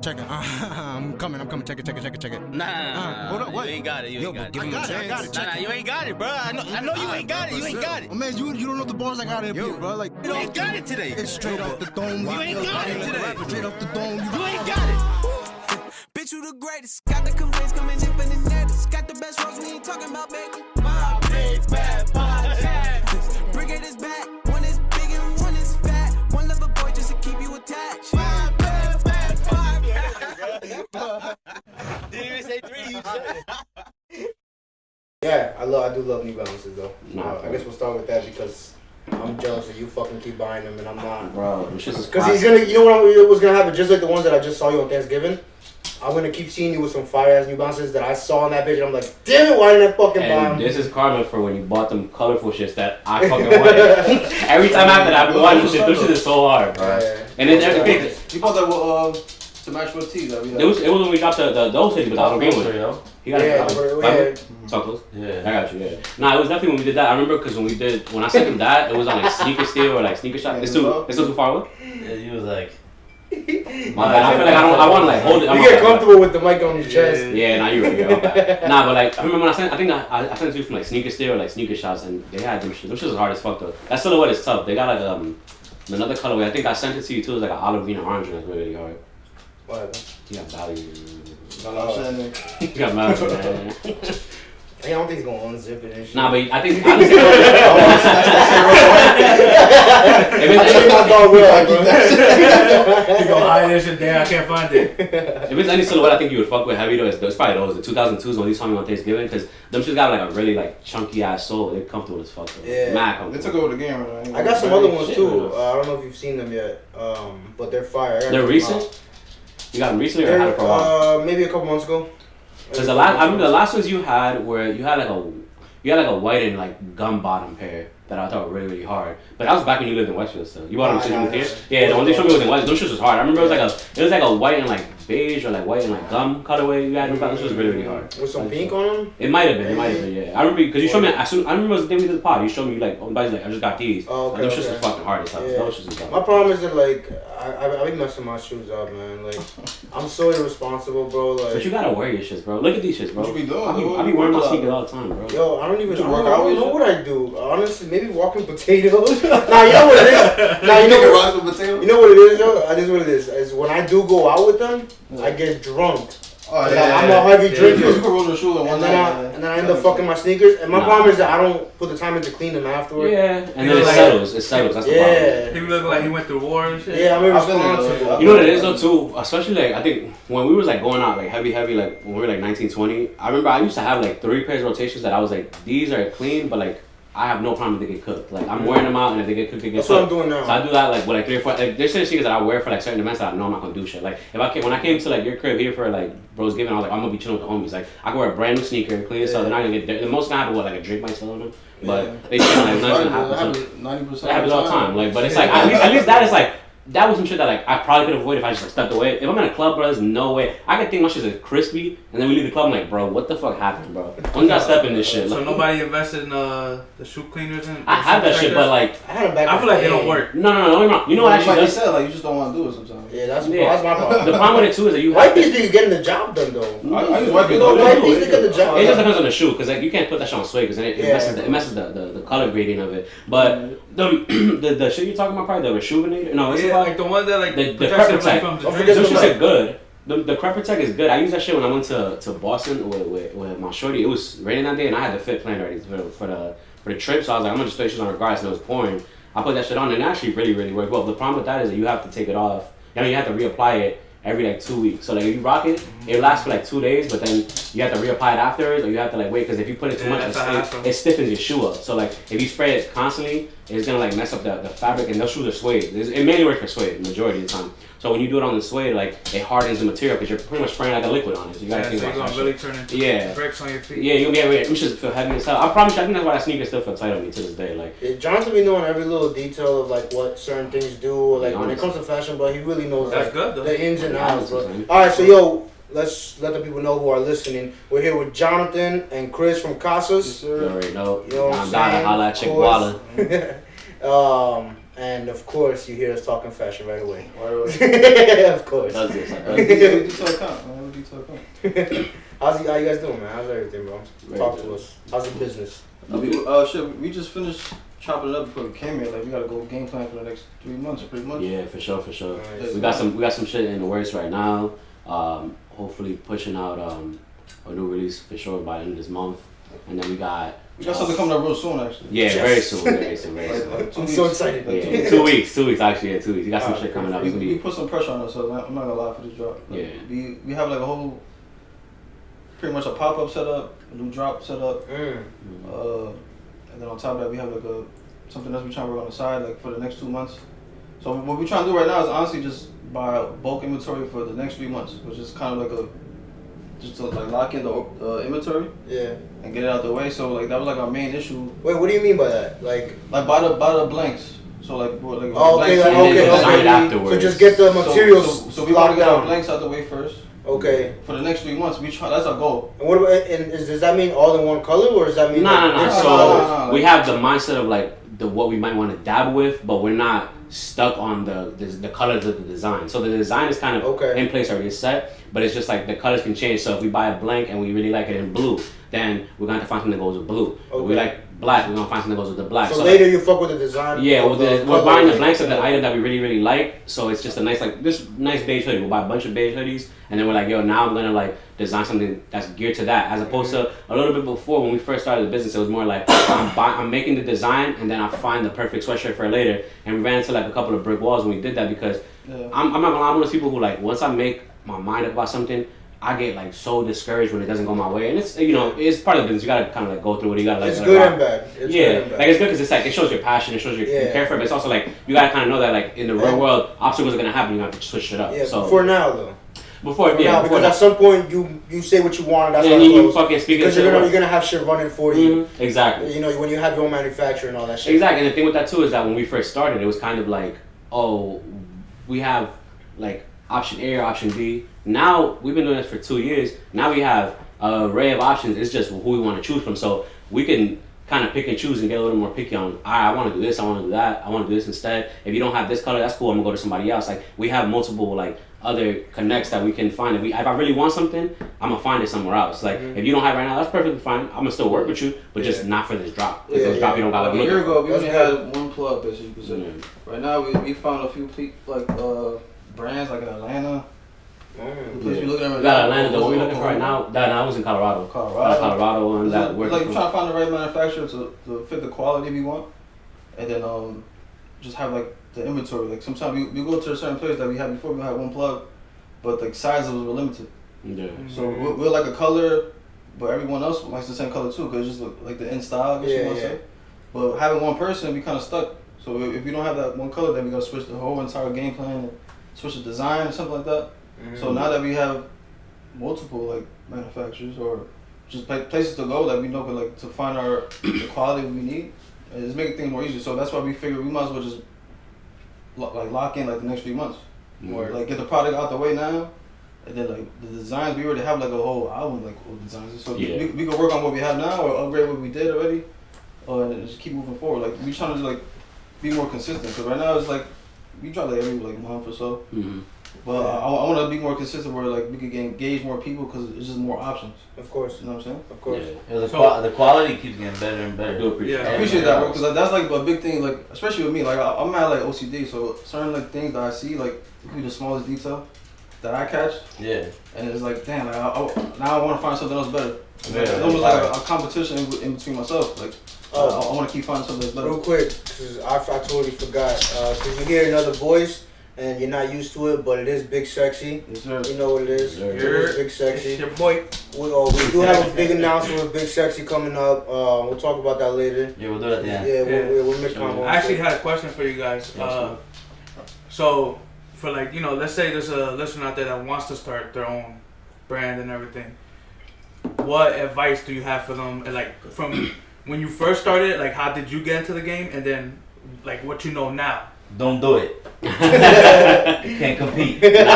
checking. I'm coming. Check it. Nah. Hold up, what? You ain't got it. You ain't got it. Give him a chance. I got it. Nah, you ain't got it, bro. I know you ain't got it. You ain't got it. Oh, man, you don't know the bars I got in here, bro. Like, You ain't got it today. it's straight off the dome. You ain't got it today. Straight off the dome. You ain't got it. Bitch, you the greatest. Got the complaints coming in from the nettest. Got the best roles, we ain't talking about baby. My big fat podcast. Brigade is back. One is big and one is fat. One lover boy just to keep you attached. My big fat podcast. Didn't even say 3. You said it. Yeah, I do love New Balances though. Nah, I guess we'll start with that because I'm jealous that you fucking keep buying them and I'm not. Bro, this shit is Because he's gonna, you know what's gonna happen? Just like the ones that I just saw you on Thanksgiving, I'm gonna keep seeing you with some fire ass New Balances that I saw on that bitch and I'm like, damn it, why didn't I fucking buy them? And this is karma for when you bought them colorful shits that I fucking wanted. Every time after that, I've been watching shit. This shit is so hard, bro. Yeah. And then everything. You bought that to match with tea that we had. It was when we dropped the old city, but the green one. He got it. So close. Yeah. I got you. Yeah. Nah, it was definitely when we did that. I remember because when I sent him that, it was on like Sneaker Steal or like Sneaker Shop. It's still too far away. Yeah, he was like. My bad. I feel like I want to like hold it. You get comfortable with the mic on your chest. Yeah, nah, you right. Yeah, nah, but like I remember when I sent it to you from like Sneaker Steal or like Sneaker Shops, and they had them shit. Them shit is hard as fuck though. That silhouette is tough. They got like another colorway. I think I sent it to you too. It's like an olive green and orange, and it's really hard. What? You got value. You You got value, man. I don't think he's gonna unzip it and shit. Nah, but I think honestly, You gonna hide this shit there? I can't find it. if it's any silhouette I think you would fuck with heavy though, it's probably those, the 2002s when you saw me on Thanksgiving, because them shit got like a really like chunky ass sole. They're comfortable as fuck though. Yeah. Mad comfortable. They took over the game, right? I got some other ones too. I don't know if you've seen them yet, but they're fire. They're recent? You got them recently or had it for a while? Maybe a couple months ago. Because I remember the last ones you had where you had like a white and like gum bottom pair that I thought were really, really hard. But that was back when you lived in Westfield still. You bought them here? Yeah, the one they showed me was in West. Those shits was hard. I remember it was like a white and like beige or like white and like gum colorway you had. This was really, really hard. With some pink on them? It might have been, yeah. I remember because you showed me. I remember it was the day we did the pod. You showed me like, everybody's like, I just got these. Oh, okay. Those shits was fucking hard as hell. Yeah. Those shits was dumb. My problem is that like I be messing my shoes up, man. Like I'm so irresponsible, bro. Like, But you gotta wear your shits, bro. Look at these shits, bro. What you be doing? I be wearing my sneakers all the time, bro. yo, I don't You know work out with what I do. Honestly, maybe walking potatoes. Nah, you know what it is. Nah, you know what? potato? You know what it is, yo? This is what it is. Is when I do go out with them, I get drunk. Oh, I'm a heavy drinker. You can roll the shoe in one night. And then I end up fucking my sneakers. And my problem is that I don't put the time in to clean them afterward. Yeah, and then it settles. It settles. That's the problem. He look like he went through war and shit. Yeah, I'm irresponsible. You know what it is though too, especially like I think when we was like going out like heavy like when we were like 19, 20, I remember I used to have like 3 pairs of rotations that I was like, these are clean, but like I have no problem if they get cooked. Like I'm wearing them out, and if they get cooked, they get That's cooked. what I'm doing now. So I do that like with like 3 or 4. Like there's certain sneakers that I wear for like certain events that I know I'm not gonna do shit. Like when I came to like your crib here for like Bros Giving, I was like I'm gonna be chilling with the homies. Like I can wear a brand new sneaker, clean it, so they're not gonna get. The most gonna happen like a drink might spill on them, but they still like nothing's gonna happen. So 90% that happens all the time. Like, but it's like at least that is like. That was some shit that like I probably could have avoided if I just like, stepped away. If I'm in a club, bro, there's no way. I could think my shit is crispy, and then we leave the club. I'm like, bro, what the fuck happened, bro? When did I step in this shit? So like, nobody invested in the shoe cleaners and. I have that shit, but like I feel like they don't work. No. You know what actually like does? you said, like you just don't want to do it sometimes. Yeah, that's my problem. The problem with it too is that you White these niggas getting the job done though. I use white White these niggas get the job It just done. depends on the shoe, cause like you can't put that shit on suede, cause then it messes the color grading of it. But the shit you're talking about, probably the Rejuvenator. No, it's like the one that like the protects Crep like, from the Don't drinks. forget Those shits are good. The Crep Protect is good. I used that shit when I went to Boston with my shorty. It was raining that day, and I had the fit plan ready for the trip. So I was like, I'm gonna just throw shit on regardless, and it was pouring. I put that shit on, and it actually really worked well. The problem with that is that you have to take it off. I mean, you have to reapply it every like 2 weeks. So like if you rock it, it lasts for like 2 days, but then you have to reapply it afterwards, or you have to like wait, because if you put it too much, it stiffens your shoe up. So like if you spray it constantly, it's gonna like mess up the fabric, and those shoes are suede. It mainly works for suede, the majority of the time. So when you do it on the suede, like it hardens the material because you're pretty much spraying like a liquid on it. So you gotta think so about you're that gonna really shit. turn into bricks on your feet. Yeah, you'll be able to just feel heavy as hell. I promise you, I think that's why that sneaker still feel tight on me to this day. Like Jonathan be knowing every little detail of like what certain things do, or like when it comes to fashion, but he really knows That's like good, though. the ins and outs, bro. Honestly. Alright, so yo, let's let the people know who are listening. We're here with Jonathan and Chris from CASAS. you already know. You know what I'm I'm down to saying? holla at Chick Of Walla. course. And of course, you hear us talking fashion right away. Of course. Does this? How you guys doing, man? How's everything, bro? Talk to us. How's the business? We just finished chopping it up before we came here. Like we gotta go game plan for the next 3 months, pretty much. Yeah, for sure. Nice. We got some shit in the works right now. Hopefully pushing out a new release for sure by the end of this month, and then we got something coming up real soon, actually. Yeah, Yes. very soon. Like I'm so excited. Yeah, 2 weeks actually. Yeah, 2 weeks. You got some shit coming up. We put some pressure on ourselves. I'm not gonna lie for this drop. Like, Yeah. We have like a whole, pretty much a pop up setup, a new drop setup. And then on top of that, we have like something else we're trying to work on the side, like for the next 2 months. So what we're trying to do right now is honestly just buy bulk inventory for the next 3 months, which is kind of like just to like lock in the inventory. Yeah. And get it out the way. So like that was like our main issue. Wait, what do you mean by that? Like buy the blanks. So like oh, okay, design afterwards. So just get the materials. So we want to get our blanks out the way first. Okay. For the next 3 months, we try. That's our goal. And what about? And does that mean all in one color, or does that mean? No. So No. we have the mindset of like what we might want to dabble with, but we're not stuck on the colors of the design. So the design is kind of in place already, it's set, but it's just like the colors can change. So if we buy a blank and we really like it in blue, then we're going to have to find something that goes with blue. If we like black, we're going to find something that goes with the black. So later you fuck with the design. Yeah, we're buying the blanks of the item that we really like. So it's just a nice nice beige hoodie. We'll buy a bunch of beige hoodies, and then we're like, yo, now I'm gonna like design something that's geared to that. As opposed to a little bit before when we first started the business, it was more like I'm making the design and then I find the perfect sweatshirt for later. And we ran into like a couple of brick walls when we did that because I'm not gonna lie, I'm one of those people who like once I make my mind up about something, I get like so discouraged when it doesn't go my way, and it's it's part of the business. You gotta kind of like go through it. You gotta like. It's good and bad. Good and bad. Like it's good because it's like it shows your passion, it shows your you care for it. But it's also like you gotta kind of know that like in the real world, obstacles are gonna happen. You have to switch it up. Yeah. So for now though. Before because at some point you say what you want, and that's and you fucking speak because you're gonna have shit running for you. Exactly. You know when you have your own manufacturer and all that shit. Exactly. And the thing with that too is that when we first started, it was kind of like, oh, we have like option A or option B. Now we've been doing this for 2 years. Now we have an array of options. It's just who we want to choose from. So we can kind of pick and choose and get a little more picky on. I want to do this. I want to do that. I want to do this instead. If you don't have this color, that's cool. I'm gonna go to somebody else. Like we have multiple like other connects that we can find. If I really want something, I'm gonna find it somewhere else. Like if you don't have it right now, that's perfectly fine. I'm gonna still work with you, but just not for this drop. Like this drop you don't got. Like a year ago, we only had one plug basically. Right now, we found a few brands like in Atlanta. The place we looking at right now. Atlanta, the one we're looking for right now, that was in Colorado. Colorado one that worked. Like we're trying to find the right manufacturer to fit the quality we want, and then just have like the inventory. Like sometimes we go to a certain place that we had before. We had one plug, but like sizes were limited. Yeah. So we're like a color, but everyone else likes the same color too, because it's just like the in style, I guess you want to say. But having one person, we kind of stuck. So if we don't have that one color, then we gotta switch the whole entire game plan and switch the design or something like that. So now that we have multiple like manufacturers or just places to go that we know like to find the quality we need, it's making things more easier. So that's why we figured we might as well just lock in like the next 3 months, or like get the product out the way now, and then like the designs we already have like a whole album like of designs. So we can work on what we have now or upgrade what we did already, and just keep moving forward. Like we trying to like be more consistent because right now it's like we drop like every like month or so. But I want to be more consistent where like we could engage more people because it's just more options. Of course. You know what I'm saying? Of course. Yeah, the quality keeps getting better and better. I appreciate that, bro, because that's like a big thing, like especially with me. Like I'm at like OCD, so certain like things that I see, like it could be the smallest detail that I catch. Yeah. And it's like, damn, like now I want to find something else better. Yeah, it's almost like a competition in between myself. Like I want to keep finding something that's better. Real quick, because I totally forgot. Because you hear another voice. And you're not used to it, but it is Big Sexy. Yes, sir. You know what it is. It is Big Sexy. It's your boy. We do have a big announcement with Big Sexy coming up. We'll talk about that later. Yeah, we'll do that. Yeah, we'll make comment. I actually had a question for you guys. So, for like, let's say there's a listener out there that wants to start their own brand and everything. What advice do you have for them? And like, from when you first started, like, how did you get into the game? And then, like, what you know now? Don't do it. You can't compete. You can't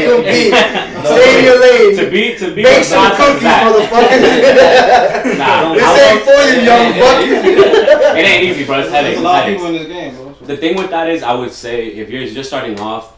compete. Stay in your lane. To be Bake some cookies, motherfucker. Nah, This ain't for you, young buck. it ain't easy, bro. It's headaches. There's a lot of people in this game, bro. So. The thing with that is, I would say, if you're just starting off,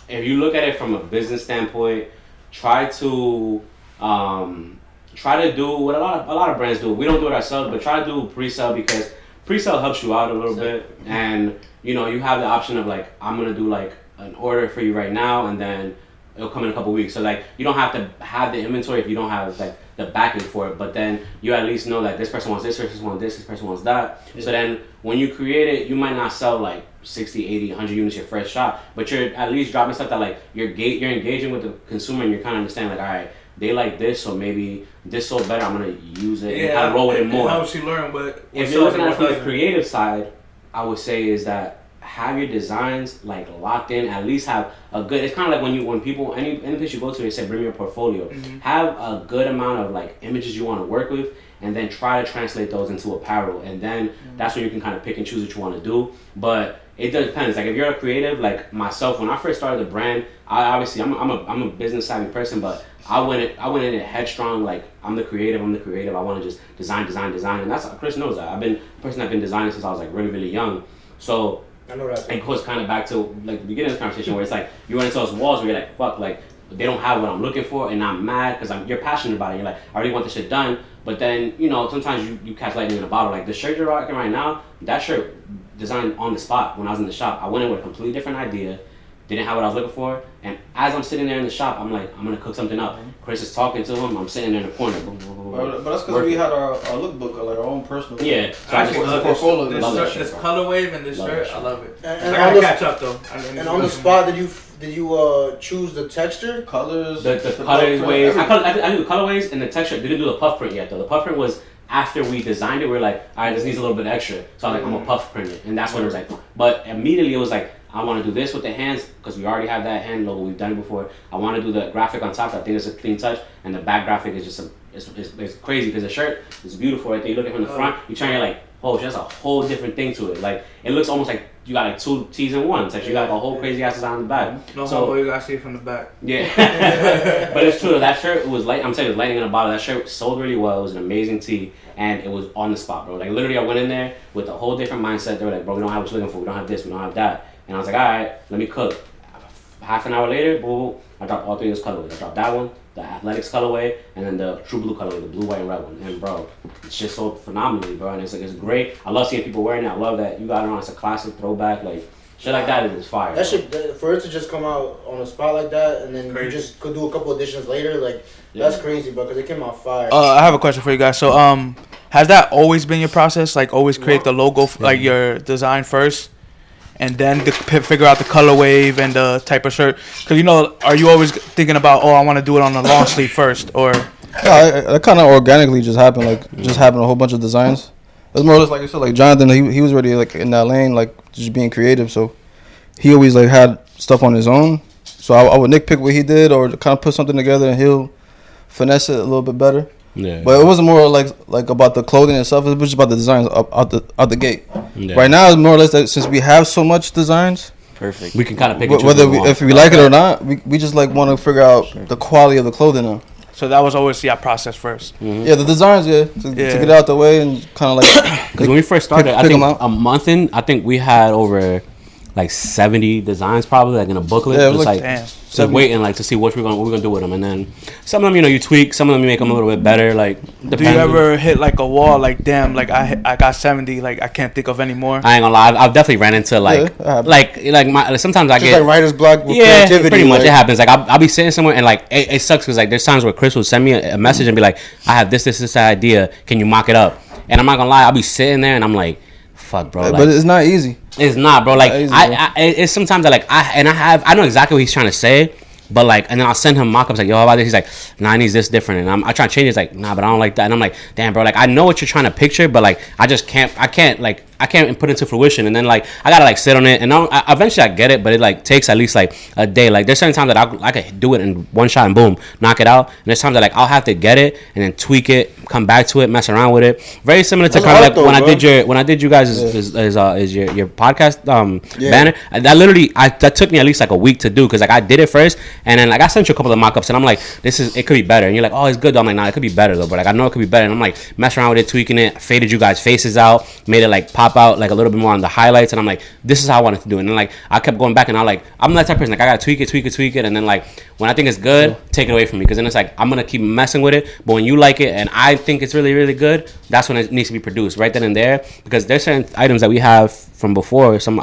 if you look at it from a business standpoint, try to do what a lot of brands do. We don't do it ourselves, but try to do pre-sale, because pre-sale helps you out a little bit, and you have the option of like, I'm gonna do like an order for you right now, and then it'll come in a couple weeks. So like, you don't have to have the inventory if you don't have like the backing for it, but then you at least know that this person wants this person wants this person wants that. Yeah. So then when you create it, you might not sell like 60, 80, 100 units your first shot, but you're at least dropping stuff that like you're engaging with the consumer, and you're kind of understanding like, all right, they like this, so maybe this sold better, I'm gonna use it and kind of roll with it more. It helps you learn, but if you're looking at it from the creative side, I would say is that have your designs like locked in. At least have a good. It's kind of like when people any place you go to, they say bring your portfolio. Mm-hmm. Have a good amount of like images you want to work with, and then try to translate those into apparel, and then that's when you can kind of pick and choose what you want to do. But it depends. Like if you're a creative, like myself, when I first started the brand, I'm a business savvy person, but I went in it headstrong. Like I'm the creative. I want to just design, and that's Chris knows that. I've been a person that's been designing since I was like really, really young. So I know that. It goes kind of back to like the beginning of this conversation where it's like you run into those walls where you're like, fuck, like they don't have what I'm looking for, and I'm mad because you're passionate about it. You're like, I really want this shit done, but then sometimes you catch lightning in a bottle. Like the shirt you're rocking right now, that shirt designed on the spot when I was in the shop. I went in with a completely different idea. Didn't have what I was looking for, and as I'm sitting there in the shop, I'm like, I'm gonna cook something up. Chris is talking to him. I'm sitting there in the corner. But that's because we had our lookbook, like our own personal. Yeah, so I love portfolio. This color wave and this shirt, I love it. And I gotta catch up though. And on the spot, did you choose the texture, colors, the colorways? I do the colorways and the texture. Didn't do the puff print yet though. The puff print was after we designed it. We were like, all right, this needs a little bit extra. So I was like, I'm gonna puff print it, and that's when it was like. But immediately it was like, I want to do this with the hands because we already have that hand logo. We've done it before. I want to do the graphic on top. I think it's a clean touch, and the back graphic is just it's crazy because the shirt is beautiful right there. You look at it from the front, you turn, you're like, oh, that's a whole different thing to it. Like it looks almost like you got like two T's in one. It's like you got a whole crazy ass design on the back. No, so you gotta see it from the back. Yeah, but it's true. That shirt was light. I'm telling you, it was lightning in a bottle. That shirt sold really well. It was an amazing tee, and it was on the spot, bro. Like literally, I went in there with a whole different mindset. They were like, bro, we don't have what you're looking for. We don't have this. We don't have that. And I was like, all right, let me cook. Half an hour later, boom, I dropped all three of those colorways. I dropped that one, the athletics colorway, and then the true blue colorway, the blue, white, and red one. And bro, it's just sold phenomenally, bro. And it's great. I love seeing people wearing it. I love that you got it on. It's a classic throwback. Like shit like that is fire. That shit, for it to just come out on a spot like that, and then you just could do a couple editions later, like that's crazy, bro. Because it came out fire. I have a question for you guys. So, has that always been your process? Like, always create the logo, like your design first? And then figure out the color wave and the type of shirt. Because, are you always thinking about, I want to do it on the long sleeve first? Or yeah, that kind of organically just happened. Like, just having a whole bunch of designs. It was more or less like you said, like Jonathan, he was already like in that lane, like just being creative. So he always like had stuff on his own. So I would nitpick what he did or kind of put something together and he'll finesse it a little bit better. Yeah. But it wasn't more like about the clothing itself. It was just about the designs out the gate. Yeah. Right now, it's more or less that since we have so much designs, perfect. We can kind of pick and choose whether if we like it or not. We just like want to figure out the quality of the clothing now. So that was always the process first. Mm-hmm. Yeah, the designs, to get it out the way and kind of like. Because when we first started, I think a month in, I think we had over like 70 designs probably like in a booklet. Yeah, it was like waiting like to see what we're gonna do with them, and then some of them you tweak, some of them you make them a little bit better. Like, do you ever hit like a wall? Like, damn, like I got 70, like I can't think of any more. I ain't gonna lie, I've definitely ran into like sometimes I just get like writer's block with creativity. Pretty much it happens. Like I'll be sitting somewhere and like it sucks because like there's times where Chris will send me a message and be like, I have this idea, can you mock it up? And I'm not gonna lie, I'll be sitting there and I'm like, fuck, bro. But it's not easy. It's not, bro. Like it's sometimes that I know exactly what he's trying to say, but like, and then I'll send him mock-ups like, yo, how about this? He's like, nah, I need this different, and I try to change it. He's like, nah, but I don't like that, and I'm like, damn, bro. Like I know what you're trying to picture, but like I can't like I can't put it into fruition, and then like I gotta like sit on it, and eventually I get it, but it like takes at least like a day. Like there's certain times that I could do it in one shot and boom, knock it out. And there's times that like I'll have to get it and then tweak it, come back to it, mess around with it. Very similar to kind of like though, when I did your guys' your podcast banner. That took me at least like a week to do because like I did it first, and then like I sent you a couple of mock-ups, and I'm like, it could be better, and you're like, oh, it's good though. I'm like, nah, it could be better though, but like I know it could be better, and I'm like messing around with it, tweaking it, faded you guys' faces out, made it like pop out like a little bit more on the highlights, and I'm like, this is how I wanted to do it. And then like I kept going back, and I'm that type of person, like I gotta tweak it, and then like when I think it's good, take it away from me, because then it's like I'm gonna keep messing with it. But when you like it and I think it's really, really good, that's when it needs to be produced right then and there, because there's certain items that we have from before, some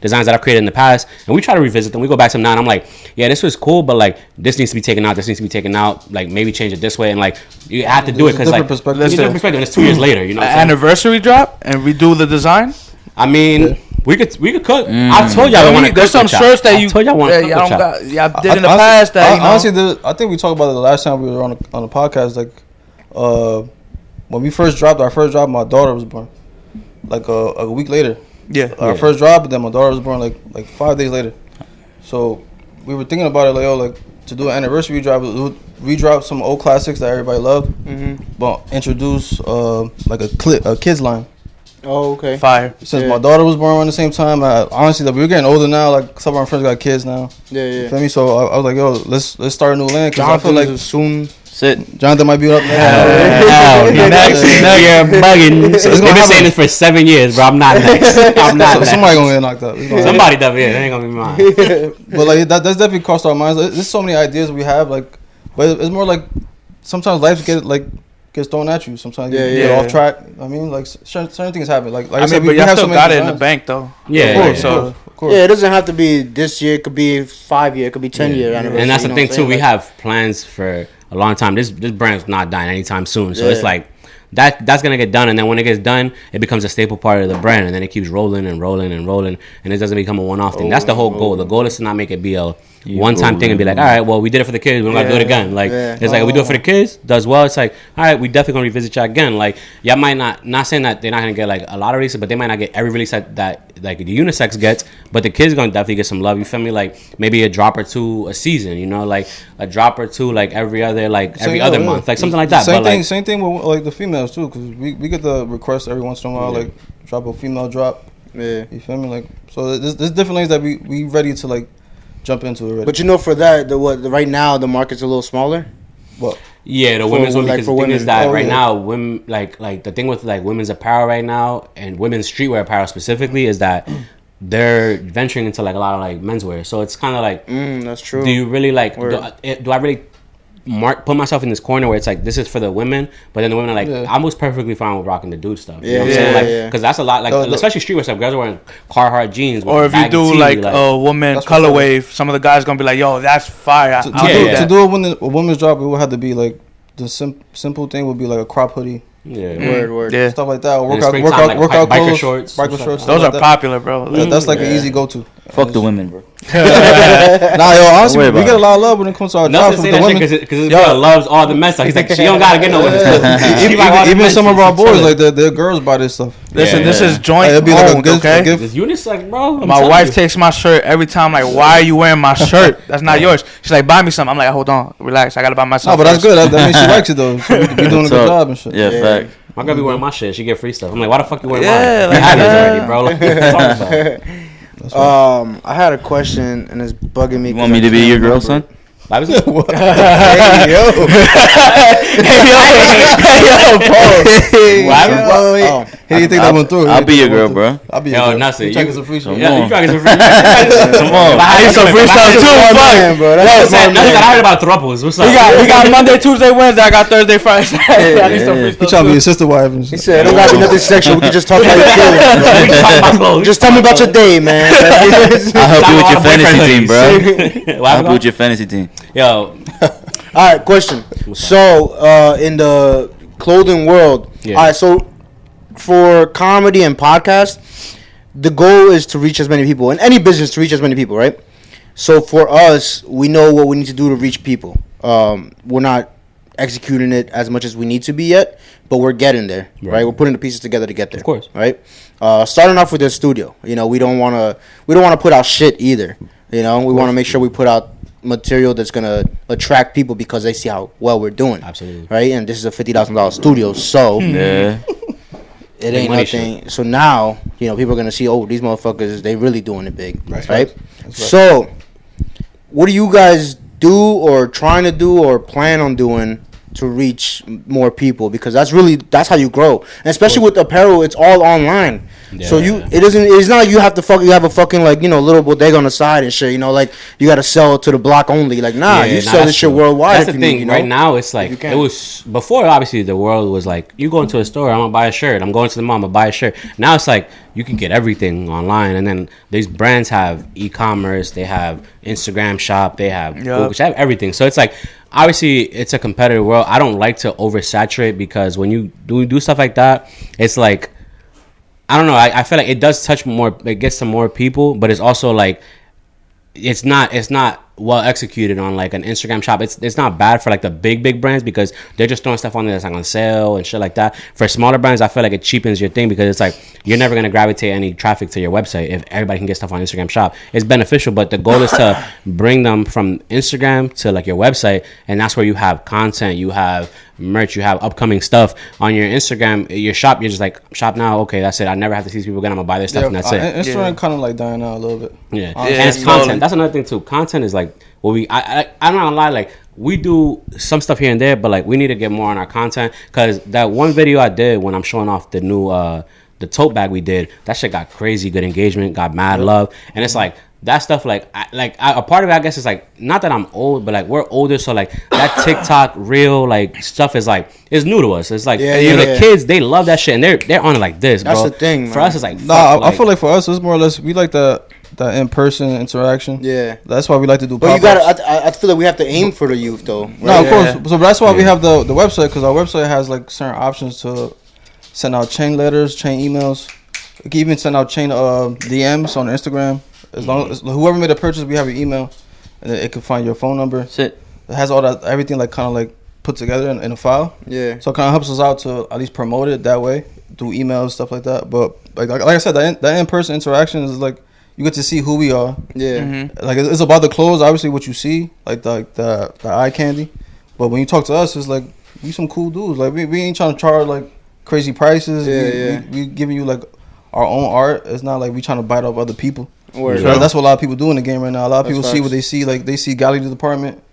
designs that I've created in the past, and we try to revisit them. We go back to them now, and I'm like, yeah, this was cool, but like this needs to be taken out, like maybe change it this way, and like you have to do it because like different perspective, and it's 2 years later, you know. Anniversary drop and redo the design. I mean, we could cook. I told y'all I want to. There's some shirts that you told y'all want to cook. I did in the past. That honestly, I think we talked about it the last time we were on the podcast. Like, when we first dropped our first drop, my daughter was born. Like a week later. Yeah. Our first drop, but then my daughter was born like 5 days later. So we were thinking about it, like to do an anniversary drop. We dropped some old classics that everybody loved, but introduce like a kids line. Oh, okay. Fire. Since my daughter was born around the same time, honestly, like, we're getting older now. Like some of our friends got kids now. Yeah. Feel me? So I was like, yo, let's start a new lane. Cause I feel like soon. Jonathan might be up next. Next. You're bugging. So They've been saying this for 7 years, bro. I'm not next. Somebody gonna get knocked up. Somebody does. Yeah, that ain't gonna be mine. But like that's definitely crossed our minds. There's so many ideas we have. Like, but it's more like sometimes life gets thrown at you. Sometimes you get off track. I mean, like certain things happen. Like I said, but y'all still got it in the bank though. Yeah, of course. Yeah, it doesn't have to be this year. It could be 5 year. It could be 10 year anniversary. And that's the thing too. We have plans for a long time. This brand's not dying anytime soon. So it's like that's gonna get done, and then when it gets done, it becomes a staple part of the brand, and then it keeps rolling, and it doesn't become a one-off thing. That's the whole goal. The goal is to not make it be a one-time thing and be like, all right, well, we did it for the kids, we don't gotta do it again. Like it's like, we do it for the kids, does well. It's like, all right, we definitely gonna revisit y'all again. Like y'all might not saying that they're not gonna get like a lot of releases, but they might not get every release that like the unisex gets, but the kids gonna definitely get some love. You feel me? Like maybe a drop or two a season, you know, like a drop or two like every other month, like something like that. Same thing with like the females too, because we get the request every once in a while, like drop a female drop. Yeah, you feel me? Like, so there's different things that we ready to like jump into already. But you know, for that, right now the market's a little smaller. What? Yeah, the women's one, because the thing is that right now, women like the thing with like women's apparel right now and women's streetwear apparel specifically is that they're venturing into like a lot of like menswear. So it's kind of like, that's true. Do you really like? Do I really put myself in this corner where it's like this is for the women, but then the women are like, I was perfectly fine with rocking the dude stuff. You know what I'm saying? Like, because that's a lot, like especially streetwear stuff. Guys are wearing Carhartt jeans, or if you do like a woman color wave, some of the guys gonna be like, yo, that's fire. To do a women's drop, it would have to be like the simple thing would be like a crop hoodie. Yeah, word. Yeah, stuff like that. Workout biker clothes, biker shorts. Those are popular, bro. That's like an easy go-to. Fuck the women, bro. Honestly, we get a lot of love when it comes to our jobs from the women. Because this girl loves all the mess stuff. He's like, she don't gotta get no women's stuff. Even some of our boys, like the girls buy this stuff. Listen, this is joint owned, okay? It's unisex, bro. My wife takes my shirt every time. Like, why are you wearing my shirt? That's not yours. She's like, buy me something. I'm like, hold on, relax. I gotta buy myself. No, but that's good. That means she likes it though. So we could be doing a good job and shit. Yeah, fact. My girl be wearing my shit. She get free stuff. I'm like, why the fuck you wearing mine? You had this already, bro. Like, what you talking about? I had a question and it's bugging me. You want me to be your girl, son? Hey, yo. Pause. How do you think that went through? I'll be your girl, bro. I'll be your girl. Nothing. You talking some free shit? Yeah, you trying to get some free Come on. I need some freestyle too. Fuck, bro. Nothing that I heard about thruples. What's up? We got Monday, Tuesday, Wednesday. I got Thursday, Friday. I need some freestyle. He trying to be your sister wife and shit. He said, "Don't gotta be nothing sexual. We can just talk about your kids. Just tell me about your day, man." I'll help you with your fantasy team, bro. I'll help you with your fantasy team. Yo. All right, question. So, in the clothing world, all right. So, for comedy and podcast, the goal is to reach as many people in any business, to reach as many people, right? So for us, we know what we need to do to reach people. We're not executing it as much as we need to be yet, but we're getting there, right? We're putting the pieces together to get there, Of course. right? Starting off with the studio, you know, we don't want to put out shit either, you know. We want to make sure we put out material that's gonna attract people because they see how well we're doing, Absolutely. right? And this is a $50,000 studio, so Yeah. it ain't nothing. So now, you know, people are gonna see, oh, these motherfuckers, they really doing it big, right? So, what do you guys do or trying to do or plan on doing to reach more people? Because that's how you grow, and especially with apparel, it's all online. So it's not like you have a fucking like, you know, little bodega on the side and shit, you know, like you got to sell to the block only. Like you sell this shit worldwide. That's the thing. You know? Right now, it's like it was before. Obviously, the world was like, you go into a store, I'm gonna buy a shirt. I'm going to the mall, I'm gonna buy a shirt. Now it's like you can get everything online, and then these brands have e-commerce, they have Instagram shop, they have Google, they have everything. So it's like, obviously, it's a competitive world. I don't like to oversaturate, because when you do stuff like that, it's like, I don't know. I feel like it does touch more. It gets to more people, but it's also like it's not well executed on like an Instagram shop. It's not bad for like the big brands, because they're just throwing stuff on there that's like on sale and shit like that. For smaller brands, I feel like it cheapens your thing, because it's like you're never gonna gravitate any traffic to your website if everybody can get stuff on Instagram shop. It's beneficial, but the goal is to bring them from Instagram to like your website, and that's where you have content, you have merch, you have upcoming stuff on your Instagram. Your shop, you're just like, shop now, okay, that's it. I never have to see these people again. I'm gonna buy their stuff, and that's it. Instagram kind of like dying out a little bit. And it's content. That's another thing too. Content is like what I'm not gonna lie, like we do some stuff here and there, but like we need to get more on our content, because that one video I did when I'm showing off the new the tote bag we did, that shit got crazy good engagement, got mad love, and it's like that stuff, like a part of it, I guess, is like, not that I'm old, but like we're older, so like that TikTok real like stuff is like, it's new to us. It's like the kids, they love that shit, and they're on it like this, bro. That's the thing, for us. It's like, I feel like for us, it's more or less, we like that in-person interaction. Yeah, that's why we like to do. But you gotta, I feel like we have to aim for the youth, though. Right? No, of course. So that's why we have the website, because our website has like certain options to send out chain letters, chain emails. We can even send out chain DMs on Instagram. As long as whoever made a purchase, we have your email, and then it can find your phone number. It has all that, everything like kind of like put together in a file. Yeah. So it kind of helps us out to at least promote it that way through emails, stuff like that. But like I said, that in-person interaction is like, you get to see who we are. Yeah. Mm-hmm. Like it's about the clothes, obviously, what you see, like the eye candy. But when you talk to us, it's like, we some cool dudes. Like we ain't trying to charge like crazy prices. We giving you like our own art. It's not like we trying to bite off other people. That's what a lot of people do in the game right now. A lot of people see what they see. Like they see Galley Department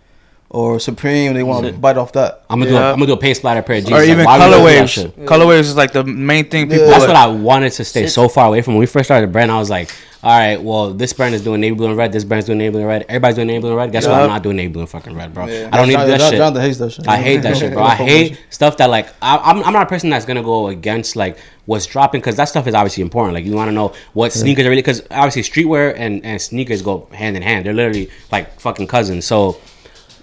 or Supreme, they want to bite off that. I'm gonna do a paint splatter pair of jeans. Or even colorways. Colorways is like the main thing people. That's what I wanted to stay so far away from. When we first started the brand, I was like, all right, well, this brand is doing navy blue and red. This brand's doing navy blue and red. Everybody's doing navy blue and red. Guess what? I'm not doing navy blue and fucking red, bro. I don't need to do that shit. Jonathan hates that shit. I hate that shit, bro. I hate stuff that like I'm not a person that's gonna go against like what's dropping, because that stuff is obviously important. Like you want to know what sneakers are really, because obviously streetwear and sneakers go hand in hand. They're literally like fucking cousins. So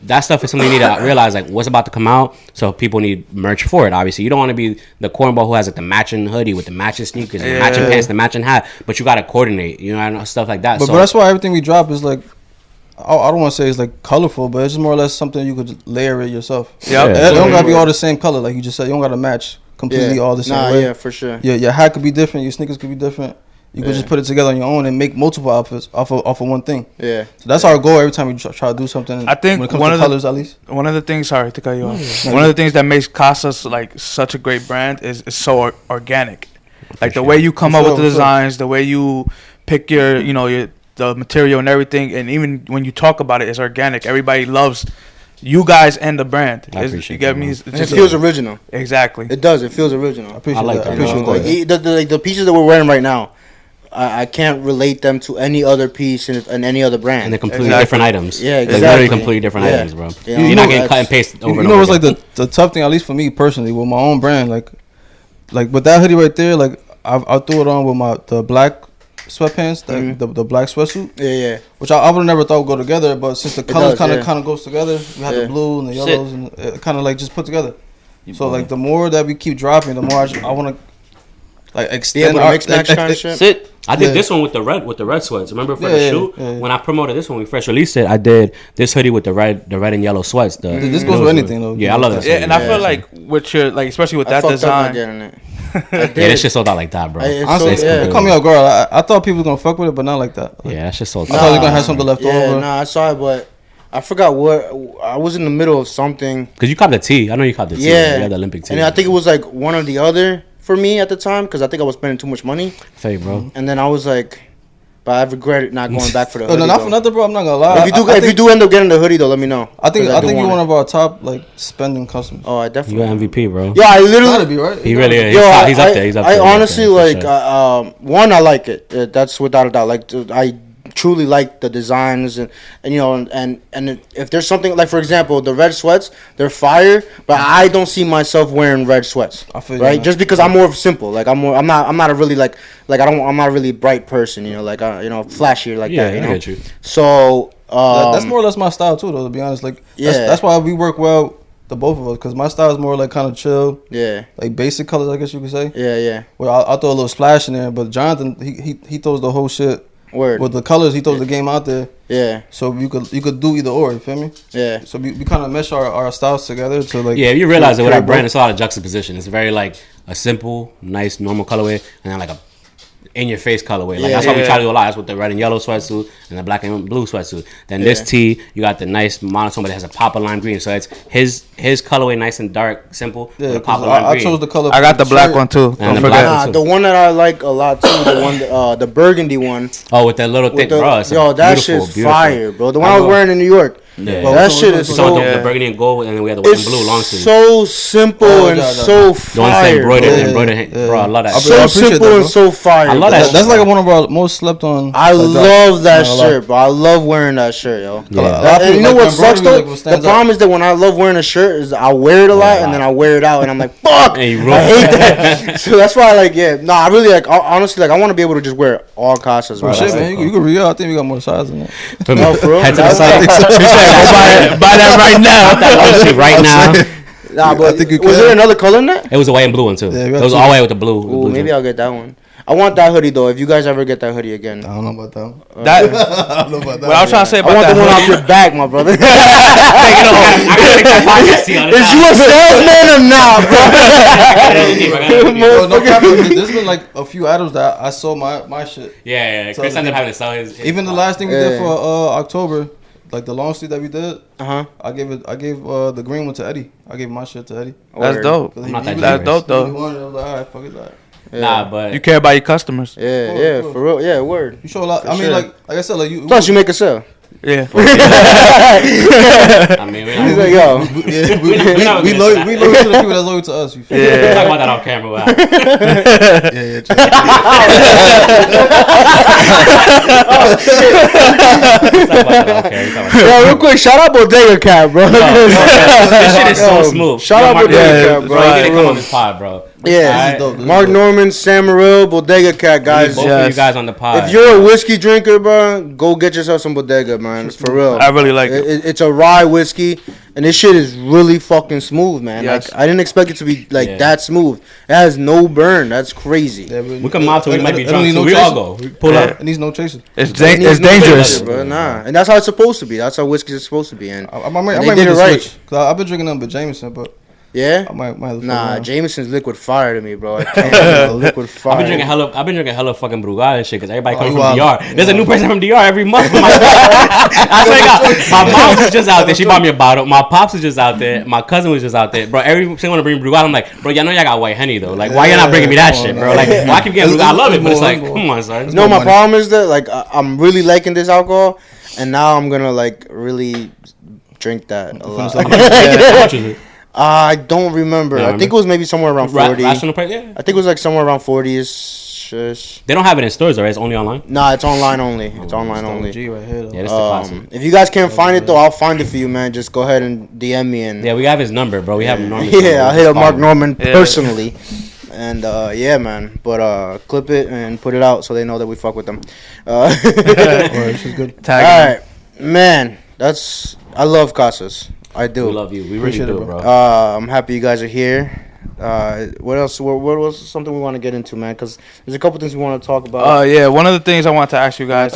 that stuff is something you need to realize, like what's about to come out, so people need merch for it. Obviously, you don't want to be the cornball who has like the matching hoodie with the matching sneakers, and the matching pants, the matching hat, but you got to coordinate, you know, stuff like that. But that's why everything we drop is like, I don't want to say it's like colorful, but it's just more or less something you could layer it yourself. It don't gotta be all the same color, like you just said. You don't gotta match completely all the same way. Yeah, for sure. Your hat could be different, your sneakers could be different. You could just put it together on your own and make multiple outfits off of one thing. Yeah. So that's our goal every time we try to do something. I think when it comes to colors, at least. One of the things, sorry to cut you off. One of the things that makes CASAS like such a great brand is so organic. Like the way you come up with the designs, the way you pick your the material and everything, and even when you talk about it, it's organic. Everybody loves you guys and the brand. I appreciate you get me? It feels original. Exactly. It does. It feels original. I appreciate that. Like the pieces that we're wearing right now, I can't relate them to any other piece in any other brand. And they're completely different items. Yeah, exactly. They're literally completely different items, bro. Yeah. You're not getting cut and paste over and over. You know what's like the tough thing, at least for me personally, with my own brand, like with that hoodie right there, like I threw it on with the black sweatpants, the black sweatsuit. Yeah. Which I would have never thought would go together, but since the colors kind of goes together, we have the blue and the yellows, and it kind of like just put together. So like the more that we keep dropping, the more I want to like extend our mix match kind of shit. I did this one with the red sweats. Remember for the shoot when I promoted this one, we first released it. I did this hoodie with the red and yellow sweats. This goes with anything though. Yeah, I love that. Yeah, and I feel like with your like especially with that design. Yeah, that shit sold out like that, bro. Honestly, it caught me off guard. I thought people was gonna fuck with it, but not like that. Like, yeah, that shit sold I out. thought they gonna have something left over. Nah, I saw it, but I forgot what. I was in the middle of something. Cause you copped the tee. I know you copped the tee. Yeah, you had the Olympic tee. And I think it was like one or the other for me at the time because I think I was spending too much money. Fake, bro. And then I was like, but I regret not going back for the hoodie. No, not for nothing, bro. I'm not gonna lie. If you do end up getting the hoodie, though, let me know. I think you're one of our top like spending customers. Oh, I definitely. You're MVP, bro. Yeah, I literally. Gotta be, right? He really is. Yo, He's up there. He's up I there. honestly like. Sure. One, I like it. That's without a doubt. Like I truly like the designs and you know and if there's something like, for example, the red sweats, they're fire, but I don't see myself wearing red sweats. I feel right, just because I'm more of simple. Like I'm not a really I'm not a really bright person. You know, like flashier like that. You know? I get you. So that's more or less my style too, though. To be honest, like that's why we work well. The both of us, because my style is more like kind of chill, like basic colors, I guess you could say. Yeah. Well, I'll throw a little splash in there, but Jonathan, he throws the whole shit. Word. With the colors, he throws the game out there. Yeah. So you could do either or. You feel me? Yeah. So we kind of mesh our styles together to like. Yeah, you realize that with our brand, it's a lot of juxtaposition. It's very like a simple, nice, normal colorway, and then like a in your face colorway. Like that's why we try to do a lot. That's with the red and yellow sweatsuit and the black and blue sweatsuit. Then this tee, you got the nice monotone, but it has a pop of lime green. So it's his colorway, nice and dark, simple. Yeah, with a pop of lime green. I chose the color. I got the black one too. And Don't forget. The one that I like a lot too, the burgundy one. Oh, with that little thick, bro. Yo, that shit's fire, bro. The one I was wearing in New York. Yeah. That shit is so. The burgundy and gold, and then we had the white and blue long sleeve. So simple and so fire. The one that's embroidered, bro. I love that. So simple and so fire. I love that. That's like one of our most slept on. I love that shirt, bro. I love wearing that shirt, yo. Yeah. And you know what sucks though? The problem is that when I love wearing a shirt, is I wear it a lot and then I wear it out and I'm like, fuck, I hate that. So that's why, I really honestly, I want to be able to just wear all CASAS. Bro, shit, man, you can re-up. I think we got more size than that. No, for real. Head to the side. buy that right now. Right now. Nah, but was there another color in that? It was a white and blue one too. It was all white with the blue. Ooh, maybe I'll get that one. I want that hoodie though. If you guys ever get that hoodie again, I don't know about that one. I don't know about that. What I was trying to say about I want that the one off your back, my brother. Is you a salesman or not, bro? There's been like a few items that I sold my shit. Yeah. Chris ended up having to sell his. Even the last thing we did for October, like the long sleeve that we did. I gave the green one to Eddie. I gave my shit to Eddie. That's dope. That's dope though. I was like, all right, fuck it, that. Yeah. Nah, but you care about your customers. Yeah, for real. Yeah, word. You show a lot. I mean, sure. like I said, like you. Plus, you make a sale. Yeah. I mean, he's like, yo, we loyal to the people that's loyal to us. You feel we'll talk about that on camera. Wow. Yo, real quick, shout out Bodega Cat, bro. This shit is so smooth. Shout out Bodega Cat, bro. You come on this pod, bro. Yeah, Mark Norman, Sam Morril, Bodega Cat, guys. Both of you guys on the pod. If you're a whiskey drinker, bro, go get yourself some Bodega, man. For real. I really like it. It's a rye whiskey, and this shit is really fucking smooth, man. Yes. Like I didn't expect it to be that smooth. It has no burn. That's crazy. Yeah, we come out till we might be drunk. So we all go. We pull up. It needs no chasing. It's dangerous, bro. Nah, and that's how it's supposed to be. That's how whiskey is supposed to be. And I might make it right. Cause I've been drinking them with Jameson, but. Yeah, I might nah, Jameson's liquid fire to me, bro. I can't liquid fire. I've been drinking hella fucking Brugal and shit because everybody comes from DR. There's a new person from DR every month. I swear to God, my mom was just out there. She bought me a bottle. My pops was just out there. My cousin was just out there, bro. Every single one to bring Brugal. I'm like, bro, y'all know y'all got white honey though. Like, why y'all not bringing me that shit, bro? Like, why I keep getting Brugal? I love it, but it's like, come on, son. No, my problem is that like I'm really liking this alcohol, and now I'm gonna like really drink that a lot. How much is it? I don't remember. I think it was maybe somewhere around 40. Rational price, yeah. I think it was like somewhere around 40ish. They don't have it in stores, right? It's only online. Nah, it's online only. It's online only. G right here, yeah, that's the classic. If you guys can't find it though, I'll find it for you, man. Just go ahead and DM me and. Yeah, we have his number, bro. We have Norman. Yeah, I'll hit up Mark Norman personally. And yeah, man. But clip it and put it out so they know that we fuck with them. This is good. All right, man. I love CASAS. I do. We love you. We really do, bro. I'm happy you guys are here. What else? What was something we want to get into, man? Because there's a couple things we want to talk about. Yeah, one of the things I want to ask you guys.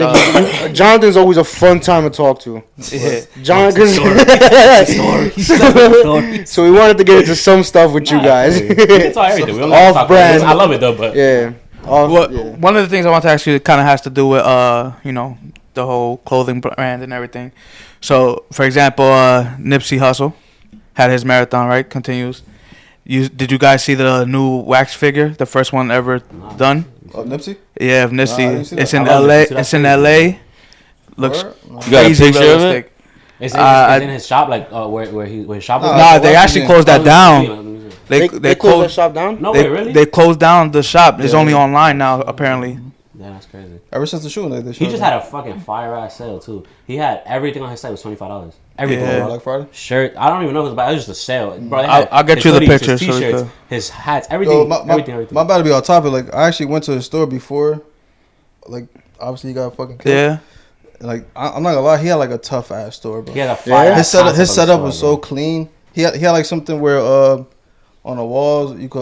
Jonathan's always a fun time to talk to. Yeah. Jonathan. So we wanted to get into some stuff with you guys. It's all everything. We don't Off talk brand. about it. I love it though, but Yeah. One of the things I want to ask you kind of has to do with the whole clothing brand and everything. So, for example, Nipsey Hussle had his marathon, right? Continues. Did you guys see the new wax figure, the first one ever done? Oh, Nipsey? Yeah, of Nipsey. It's in I love LA. Nipsey. It's in LA. Looks You got a crazy picture of it? realistic. it's in his shop, like where his shop was. Nah, they actually closed that down. They They closed that closed. shop down? No way, really? They closed down the shop. It's only online now, apparently. Yeah, that's crazy. Ever since the shooting, they He just had a fucking fire ass sale too. He had everything on his site was $25. Everything, Yeah. bro. Black Friday. Shirt. I don't even know if it was, it was just a sale, bro. They had I'll get his you the hoodies, picture his so we t-shirts, could- his hats, everything, Yo, everything. my bad to be on topic. Like, I actually went to the store before. Like, obviously, you got fucking killed. Yeah. Like, I'm not gonna lie, he had like a tough ass store, bro. He had a fire. His setup was so clean. He had like something where on the walls you could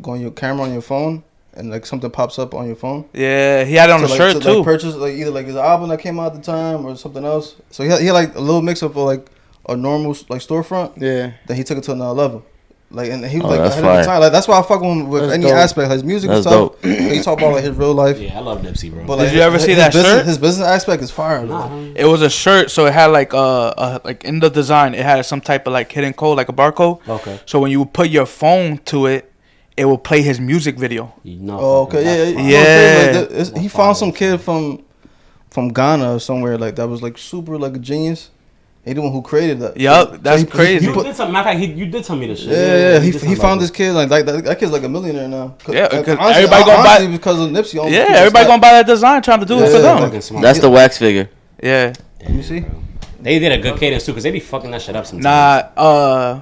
go on your camera on your phone and like something pops up on your phone. Yeah, he had it on the shirt too. Like, purchase like either like his album that came out at the time or something else. So he had like a little mix of like a normal like storefront. Yeah. Then he took it to another level. Like, and he was Oh, like that's ahead of fire. the time. Like, that's why I fuck with him with That's any dope. aspect. Like, his music That's is tough. He talk about like his real life. Yeah, I love Nipsey, bro. But Did like, you ever see that shirt? His business aspect is fire. Nah, Bro. It was a shirt, so it had like like in the design, it had some type of like hidden code, like a barcode. Okay. So when you put your phone to it, it will play his music video. You know, Oh, okay, yeah. Yeah. He found some kid from Ghana or somewhere like that was like super like a genius. He the one who created that. Yup, that's crazy. You did some. Matter of fact, you did tell me this shit. Yeah. You did He something found about this kid like that kid's like a millionaire now. Yeah, because honestly, everybody gonna buy- honestly, because of Nipsey. only Yeah, people everybody start- gonna buy that design, trying to do it for Yeah. them. Fucking smart. That's the wax figure. Yeah. Let me see. They did a good cadence too, cause they be fucking that shit up sometimes. Nah,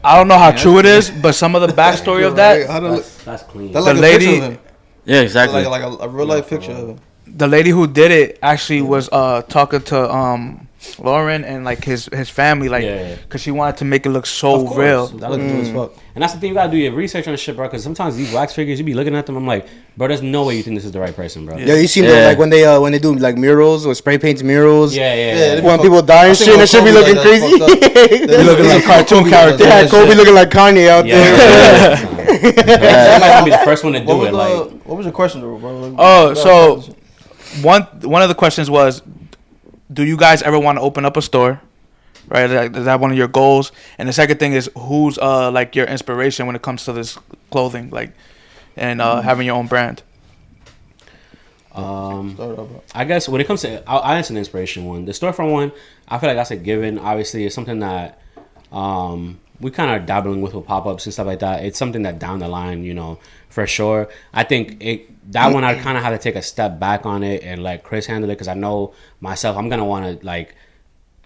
I don't know how true it is, but some of the backstory of that, How to look- That's clean. That's like The a lady- picture of him. Yeah, exactly. Like a real life picture of him. the lady who did it actually was talking to Lauren and like his family, like, Yeah. cause she wanted to make it look so Of course. real. That looks good as fuck. And that's the thing, you gotta do your research on this shit, bro. Because sometimes these wax figures, you be looking at them, I'm like, bro, there's no way you think this is the right person, bro. Yeah, you seen Yeah. them like when they do like murals or spray paint murals. Yeah. they be When fuck- people die I and seen shit, one that should be Kobe looking like that, crazy. fucked up. They looking like cartoon characters. They had Kobe looking like Kanye out Yeah. there. That might not be the first one to do it. Like, What was your question, bro? Like, Oh, so one of the questions was, do you guys ever want to open up a store? Right, like, is that one of your goals? And the second thing is, who's like your inspiration when it comes to this clothing, like, and having your own brand? I guess when it comes to, I'll answer the inspiration one. The storefront one, I feel like that's a given. Obviously, it's something that we kind of dabbling with pop-ups and stuff like that. It's something that down the line, you know, for sure. I think that one I'd kind of have to take a step back on it and let Chris handle it, because I know myself, I'm gonna want to like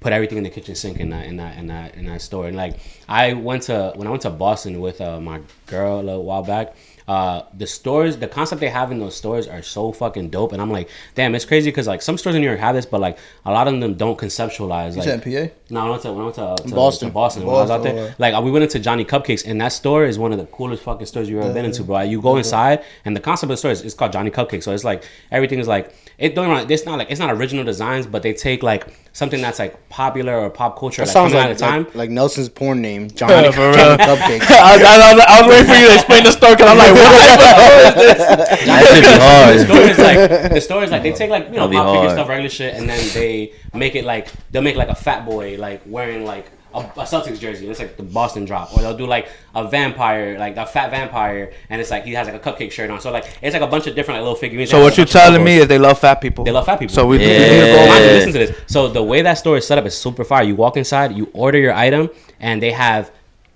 put everything in the kitchen sink in that store. And like when I went to Boston with my girl a little while back, the stores, the concept they have in those stores are so fucking dope. And I'm like, damn, it's crazy because like some stores in New York have this, but like a lot of them don't conceptualize. You Like, said PA? no, when I went to Boston. Boston, when I was out there, Boston, like we went into Johnny Cupcakes, and that store is one of the coolest fucking stores you've ever been into, bro. You go inside, and the concept of the store is called Johnny Cupcakes. So it's like everything is like it's not original designs, but they take like something that's like popular or pop culture, That like sounds coming like, at a time. like Nelson's porn name, Johnny, For real. Johnny Cupcakes. I was waiting for you to explain the story, because I'm like, what type of store is this? That should be hard. The store is like they take like, you know, That'll be pop figure hard. stuff, regular shit, and then they make it like they'll make like a fat boy like wearing like a Celtics jersey, and it's like the Boston drop, or they'll do like a vampire, like a fat vampire, and it's like he has like a cupcake shirt on. So like it's like a bunch of different like little figurines. So what you're telling me is they love fat people. They love fat people. So we Yeah. need to go. Mind you, listen to this. So the way that store is set up is super fire. You walk inside, you order your item, and they have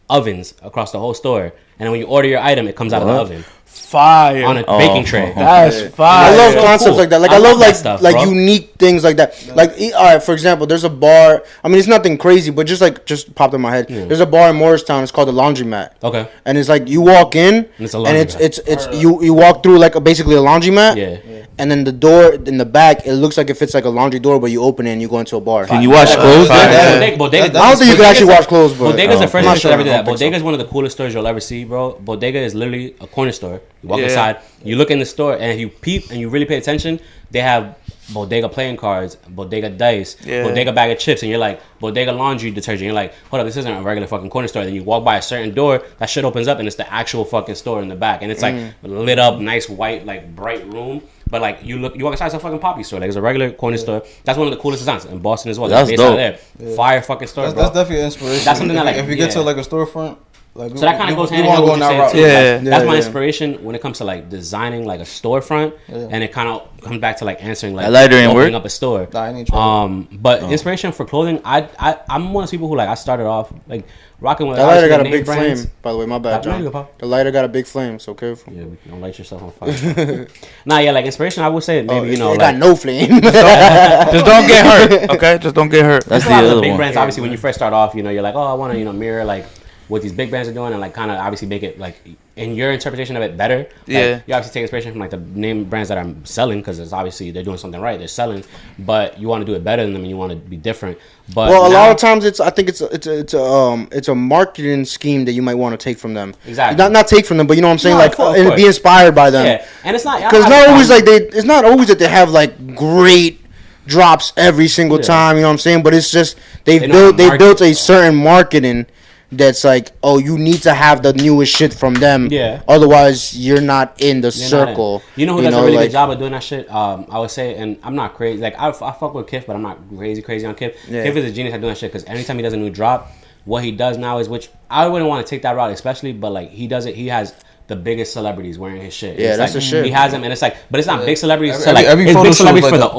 ovens across the whole store. And then when you order your item, it comes out of the oven. fire on a baking tray. That's fire. I love so concepts cool. like that. Like I I love love that like stuff, like bro. unique things like that. Like all right, for example, there's a bar. I mean, it's nothing crazy, but just popped in my head. There's a bar in Morristown. It's called the Laundromat. Okay. And it's like you walk in, it's a and laundromat. it's you walk through like basically a laundromat. Yeah. And then the door in the back, it looks like it fits like a laundry door, but you open it and you go into a bar. Can you wash clothes? Bodega, I don't think you can actually wash clothes, but Bodega's the first I'm place not to ever do sure. that. Bodega is one of the coolest stores you'll ever see, bro. Bodega is literally a corner store. You walk inside, you look in the store, and if you peep and you really pay attention, they have Bodega playing cards, Bodega dice, Bodega bag of chips, and you're like, Bodega laundry detergent. You're like, hold up, this isn't a regular fucking corner store. Then you walk by a certain door, that shit opens up, and it's the actual fucking store in the back, and it's like lit up, nice white, like bright room. But like you walk inside, it's a fucking poppy store. Like it's a regular corner store. That's one of the coolest designs in Boston as well. That's Based dope. out there. Fire fucking store, bro. That's definitely an inspiration. That's something that, like, if you get to like a storefront, like So that kind of goes hand in wanna hand go with in what that you're route. saying too. Yeah. That's my inspiration when it comes to like designing like a storefront, and it kind of comes back to like answering like That lighter ain't opening work? up a store. Nah, I ain't trying. But inspiration for clothing, I'm one of those people who like I started off like rocking with. That lighter got a obviously big name brands. flame, by the way. My bad, There you go, John. Pop. The lighter got a big flame, so careful. Yeah, don't light yourself on fire. Nah, yeah, like inspiration, I would say maybe it like got no flame. Just don't get hurt, okay? Just don't get hurt. That's a the lot of other the big one. brands. Obviously, when you first start off, you're like, oh, I want to mirror like what these big brands are doing, and like kind of obviously make it like in your interpretation of it better. Like, Yeah. you obviously take inspiration from like the name brands that I'm selling because it's obviously they're doing something right. They're selling, but you want to do it better than them, and you want to be different. But Well, a now- lot of times I think it's a marketing scheme that you might want to take from them. Exactly. Not take from them, but you know what I'm saying, No, like of course. and be inspired by them. yeah, and it's not Because not always like it's not always that they have like great drops every single time. You know what I'm saying? But it's just they know how to built a market. certain marketing that's like, oh, you need to have the newest shit from them. Yeah. Otherwise, you're not in the You're not in. circle. You know who does a really like, good job of doing that shit? I would say, and I'm not crazy. Like I fuck with Kif, but I'm not crazy on Kif. Yeah. Kif is a genius at doing that shit because anytime he does a new drop, what he does now is, which I wouldn't want to take that route, especially, but like he does it. He has the biggest celebrities wearing his shit. Yeah, It's that's like, the shit. He has them, and it's like, but it's not big celebrities. Every- so like, every it's photo big shoot celebrities like for that. the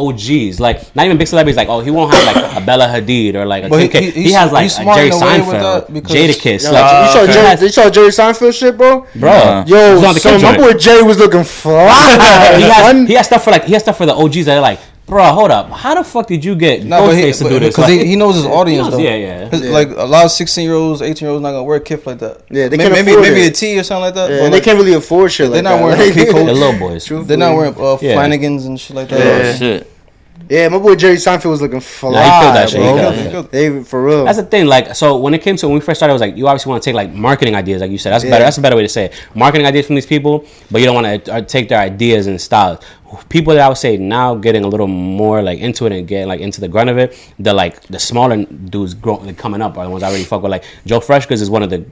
OGs. Like, not even big celebrities. Like, oh, he won't have like a Bella Hadid or like a But Kim K. He has like a smart Jerry in a way with Seinfeld, that because- Jadakiss. Yo, Like, you saw Jerry Seinfeld shit, bro? bro, Yo, he's on the so Kid my joint. boy Jerry was looking fly. he has stuff for the OGs that are like, bro, hold up, how the fuck did you get Ghostface to do this? Because Like, he knows his audience, though. yeah. Like a lot of 16-year-olds, 18-year-olds not gonna wear Kif like that. Yeah, they maybe can't afford maybe it. a tee or something like that. Yeah, but and they like, can't really afford shit they're like not that. wearing Like, the Coats. little boys. They're not wearing Yeah. Flanagans and shit like that. Yeah. Shit. Yeah, my boy Jerry Seinfeld was looking fly, Nah, he killed that shit. He bro. killed that. They, for real. That's the thing. Like, so when it came to when we first started, it was like you obviously want to take like marketing ideas, like you said. That's better. That's a better way to say it. Marketing ideas from these people, but you don't want to take their ideas and styles. People that I would say now getting a little more like into it and getting like into the grunt of it. The smaller dudes coming up are the ones I really fuck with. Like Joe Freshgoods is one of the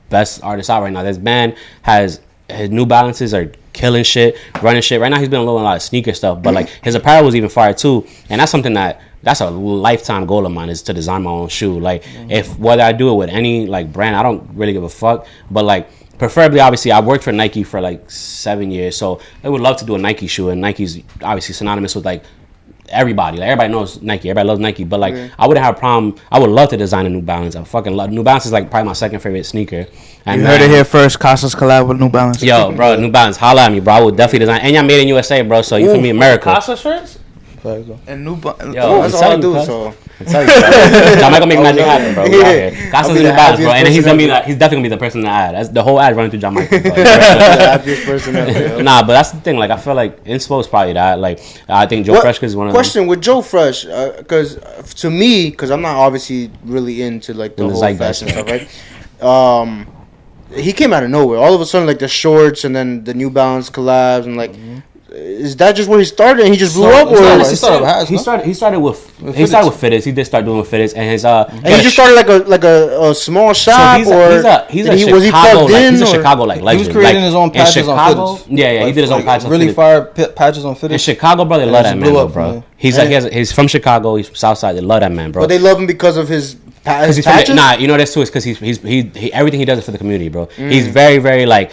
best artists out right now. This band has his New Balances are killing shit, running shit. Right now he's been doing a lot of sneaker stuff, but like his apparel was even fire too. And that's something that's a lifetime goal of mine, is to design my own shoe. Like if whether I do it with any like brand, I don't really give a fuck. But like preferably, obviously, I worked for Nike for like 7 years, so I would love to do a Nike shoe. And Nike's obviously synonymous with like everybody. Like everybody knows Nike, everybody loves Nike. But like I wouldn't have a problem. I would love to design a New Balance. I fucking love New Balance. Is like probably my second favorite sneaker. And You heard it here first. CASAS collab with New Balance. Yo, bro, New Balance, holla at me, bro. I would definitely design. And y'all made in USA, bro. So you feel me, America. CASAS shirts and New Balance. Yo, That's I'm all I telling do. you, cuz. So I'm telling you, bro. Janmichael make magic happen, bro. We out Yeah. here. Casas I'll is be New the Balance, bro. happiest And he's person definitely gonna be the person to add. That's the whole ad running through Janmichael. the happiest person ever. yo. Nah, but that's the thing. Like I feel like Inspo is probably that. Like I think Joe Fresh is one of them. Question with Joe Fresh, because to me, because I'm not obviously really into like the In the whole zeitgeist, fashion stuff, right? He came out of nowhere. All of a sudden, like the shorts and then the New Balance collabs and like, is that just where he started and he just blew up, it's or not like, he started with hats, no? He started with fitteds. He did start doing with fitteds, and his and he just started like a small shop, So or he's a was he Chicago, plugged like, in? he's a or- Chicago like legend. He was creating Like, his own in patches on Chicago- fitteds. Yeah, he did his own patches on really fitteds. fire patches on In fitteds. Chicago, bro, they And love it that just man, blew though, up bro. from He's from Chicago. He's from Southside. They love that man, bro. But they love him because of his He's patches. nah, you know that's too. It's because he everything he does is for the community, bro. He's very, very like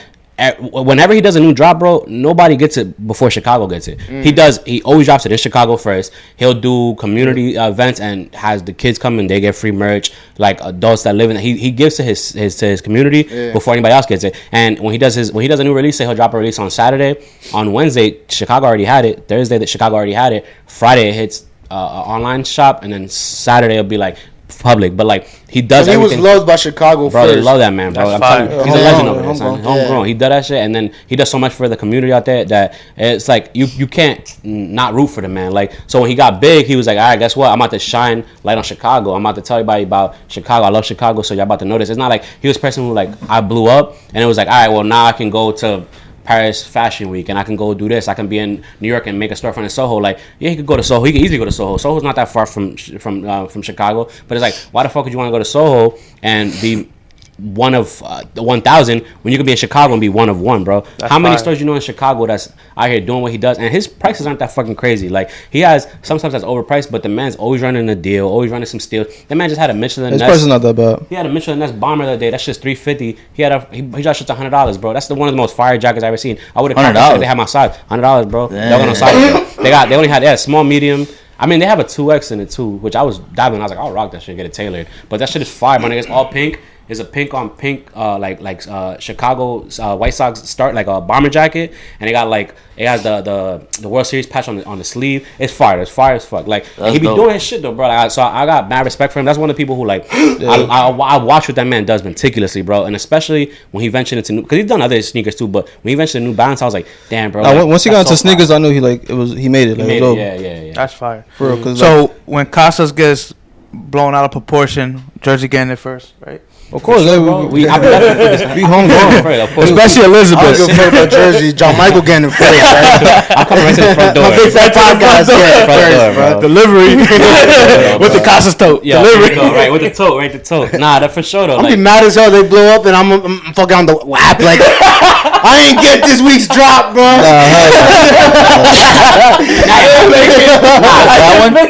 whenever he does a new drop, bro, nobody gets it before Chicago gets it. He always drops it in Chicago first. He'll do community events and has the kids come and they get free merch, like adults that live in. He gives to his community before anybody else gets it. And when he does a new release, say he'll drop a release on Saturday. On Wednesday, Chicago already had it. Thursday, that Chicago already had it. Friday, it hits online shop, and then Saturday it'll be like public. But like he does everything. He was loved by Chicago bro, first. They love that man, bro. I'm telling you, he's a legend over there, son. Homegrown. He does that shit, and then he does so much for the community out there that it's like you can't not root for the man. Like, so when he got big, he was like, all right, guess what? I'm about to shine light on Chicago. I'm about to tell everybody about Chicago. I love Chicago, so y'all about to know this. It's not like he was a person who like I blew up, and it was like, all right, well now I can go to Paris Fashion Week and I can go do this. I can be in New York and make a storefront in Soho. Like, yeah, he could go to Soho. He could easily go to Soho. Soho's not that far from Chicago. But it's like, why the fuck would you want to go to Soho and be one of the 1,000 when you could be in Chicago and be one of one, bro? How many stores you know in Chicago that's out here doing what he does? And his prices aren't that fucking crazy. Like, he has sometimes that's overpriced, but the man's always running a deal, always running some steals. That man just had a Michelin. His price is not that bad. He had a Michelin Ness bomber the other day. That shit's $350. He dropped shit to $100, bro. That's one of the most fire jackets I've ever seen. I would have $100. They had my size, $100, bro. They got no size. They only had small, medium. I mean, they have a 2X in it too, which I was diving. I was like, I'll rock that shit, get it tailored. But that shit is fire, man. It's all pink. It's a pink on pink, Chicago White Sox start, like a bomber jacket, and it has the World Series patch on the sleeve. It's fire. It's fire as fuck. Like, he be doing his shit though, bro. So I got mad respect for him. That's one of the people who like I watch what that man does meticulously, bro. And especially when he ventured into because he's done other sneakers too, but when he ventured into New Balance, I was like, damn, bro. Like, once he got into sneakers, I knew he made it. Yeah. That's fire. For real, so when Casas gets blown out of proportion, Jersey getting it first, right? Of course, Sure, we homegrown. Especially Elizabeth. I don't give a fuck about Jersey. Janmichael getting it first, right? I'm coming right to the front door. My Big Fat Podcast, first, bro. Delivery with the Casas tote. Yeah, Delivery. right with the tote, right the tote. Nah, that for sure though. I'm be mad as hell. They blow up and I'm fucking on the app like I ain't get this week's drop, bro.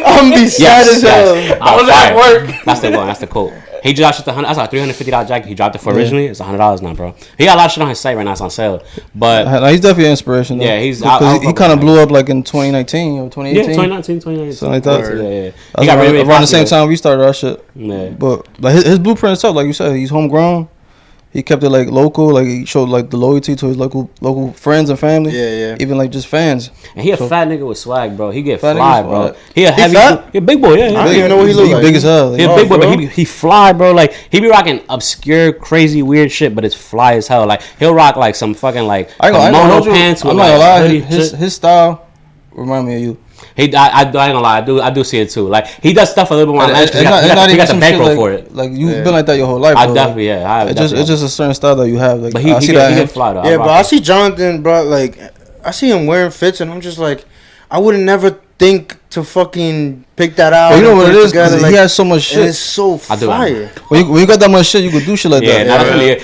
I'm be sad as hell. I was at work. That's the one. That's the quote. He dropped it to $100. That's like $350 jacket. He dropped it for originally. It's $100 now, bro. He got a lot of shit on his site right now. It's on sale. But he's definitely an inspiration. Though. Yeah, he's. He kind of blew up like in 2019 or 2018. Yeah, 2019. Something like that. Yeah. He got around the same time we started our shit. Yeah. But like his blueprint itself, like you said, he's homegrown. He kept it like local, like he showed like the loyalty to his local friends and family. Yeah. Even like just fans. And he a fat nigga with swag, bro. He get fat fly, bro. Swag. He a heavy. He a big boy, yeah. I don't even know what he look like. Big as hell. He a big boy, but he fly, bro. Like he be rocking obscure, crazy, weird shit, but it's fly as hell. Like he'll rock like some fucking like kimono pants with like hoodie. His style remind me of you. I ain't gonna lie, I do see it too. Like he does stuff a little bit more. He got the bankroll for it. Like you've been like that your whole life. I definitely, It's just a certain style that you have. Like, but he get fly though. Yeah, but I see Jonathan, bro. Like I see him wearing fits, and I'm just like, I would never think to fucking pick that out. But you know what it is? Like, he has so much shit. It's so fire. When you got that much shit, you could do shit like that.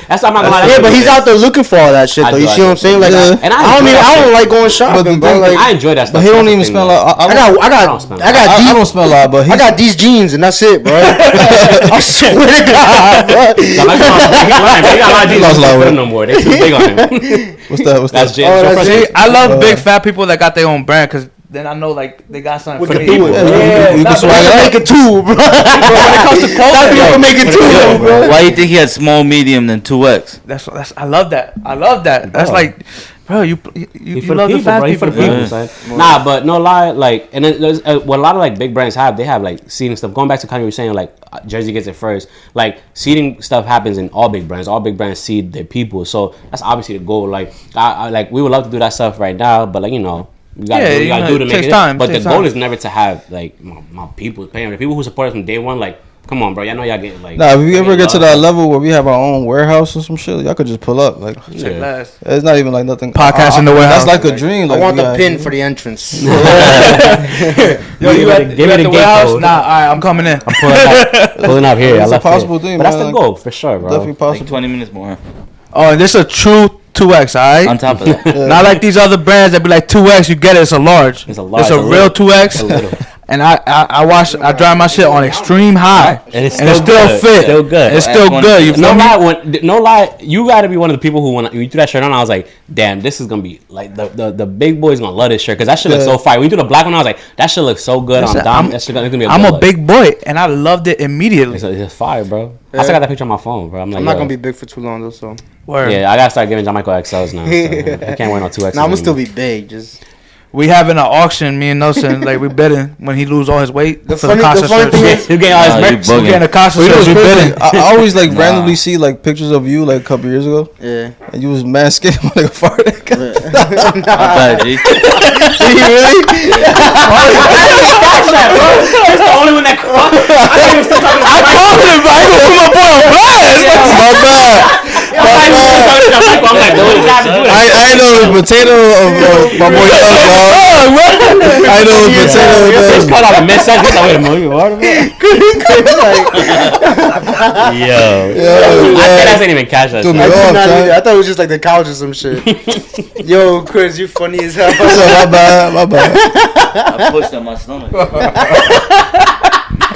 That's not my lie. Yeah, but he's out there looking for all that shit, though. You see what I'm saying? Like, and I don't like going shopping, bro. Like, I enjoy that stuff. But he don't even spend a lot. I don't spend a lot, but I got these jeans and that's it, bro. I swear to God, bro. He got a lot of jeans. Don't put them no more. They too big on him. What's that? That's James. I love big fat people that got their own brand because then I know like they got something for the people. You can make it too, bro. When it comes to clothes, you can make it too, bro. Why do you think he had small, medium, then 2X? That's I love that. That's like, bro, you love the fat people, for the people, son. Nah, but no lie, like, and then there's what a lot of like big brands have. They have like seating stuff. Going back to kind of what you were saying, like Jersey gets it first. Like seating stuff happens in all big brands. All big brands seed their people, so that's obviously the goal. Like, like we would love to do that stuff right now, but like you gotta do to make it. But the goal is never to have like my people paying. The people who support us from day one, like, come on, bro. Y'all know y'all getting like. Nah, if we ever get to that level where we have our own warehouse or some shit, y'all could just pull up. Like, it's not even like nothing. Podcast in the warehouse. That's like a dream. Like, I want the pin for the entrance. Yo, you at the warehouse? Nah, all right, I'm coming in. I'm pulling up here. It's a possible thing, but that's the goal for sure, bro. Definitely possible. Like 20 minutes more. Oh, and this is a true 2X, alright? On top of that. Not like these other brands that be like 2X, you get it, it's a large. It's a real 2X. and I dry my shit on extreme high, And it's still good. fit. Still good. It's still good. You No feel me? lie. You gotta be one of the people who when you threw that shirt on, I was like, damn, this is gonna be like the big boys gonna love this shirt because that shit looks so fire. When you threw the black one, I was like, that shit looks so good on Dom. That shit gonna be. I'm a big boy, and I loved it immediately. It's fire, bro. I still got that picture on my phone, bro. I'm not gonna be big for too long though, so. Word. Yeah, I gotta start giving Janmichael XLs now. So I can't wear no 2X. Nah, I'm gonna still be big. Just we having an auction, me and Nelson, like we bidding when he lose all his weight. The for funny thing is, you getting all his merch. We getting a CASAS shirt. We bidding. I always like randomly see like pictures of you like a couple years ago. yeah. And you was mad skinny like a fart. My bad, G. Really? That's the only one that caught. I called him, but I ain't gonna put my boy on blast. My bad. I'm like, dude, I know the potato of my boy Doug, dog. I know the potato of It's Doug. cut out a mid-sentence. He's like, wait a minute, you water, Yo. I didn't even catch that. Dude, shit. I thought it was just like the couch or some shit. Yo, Chris, you funny as hell. My bad. I pushed on my stomach.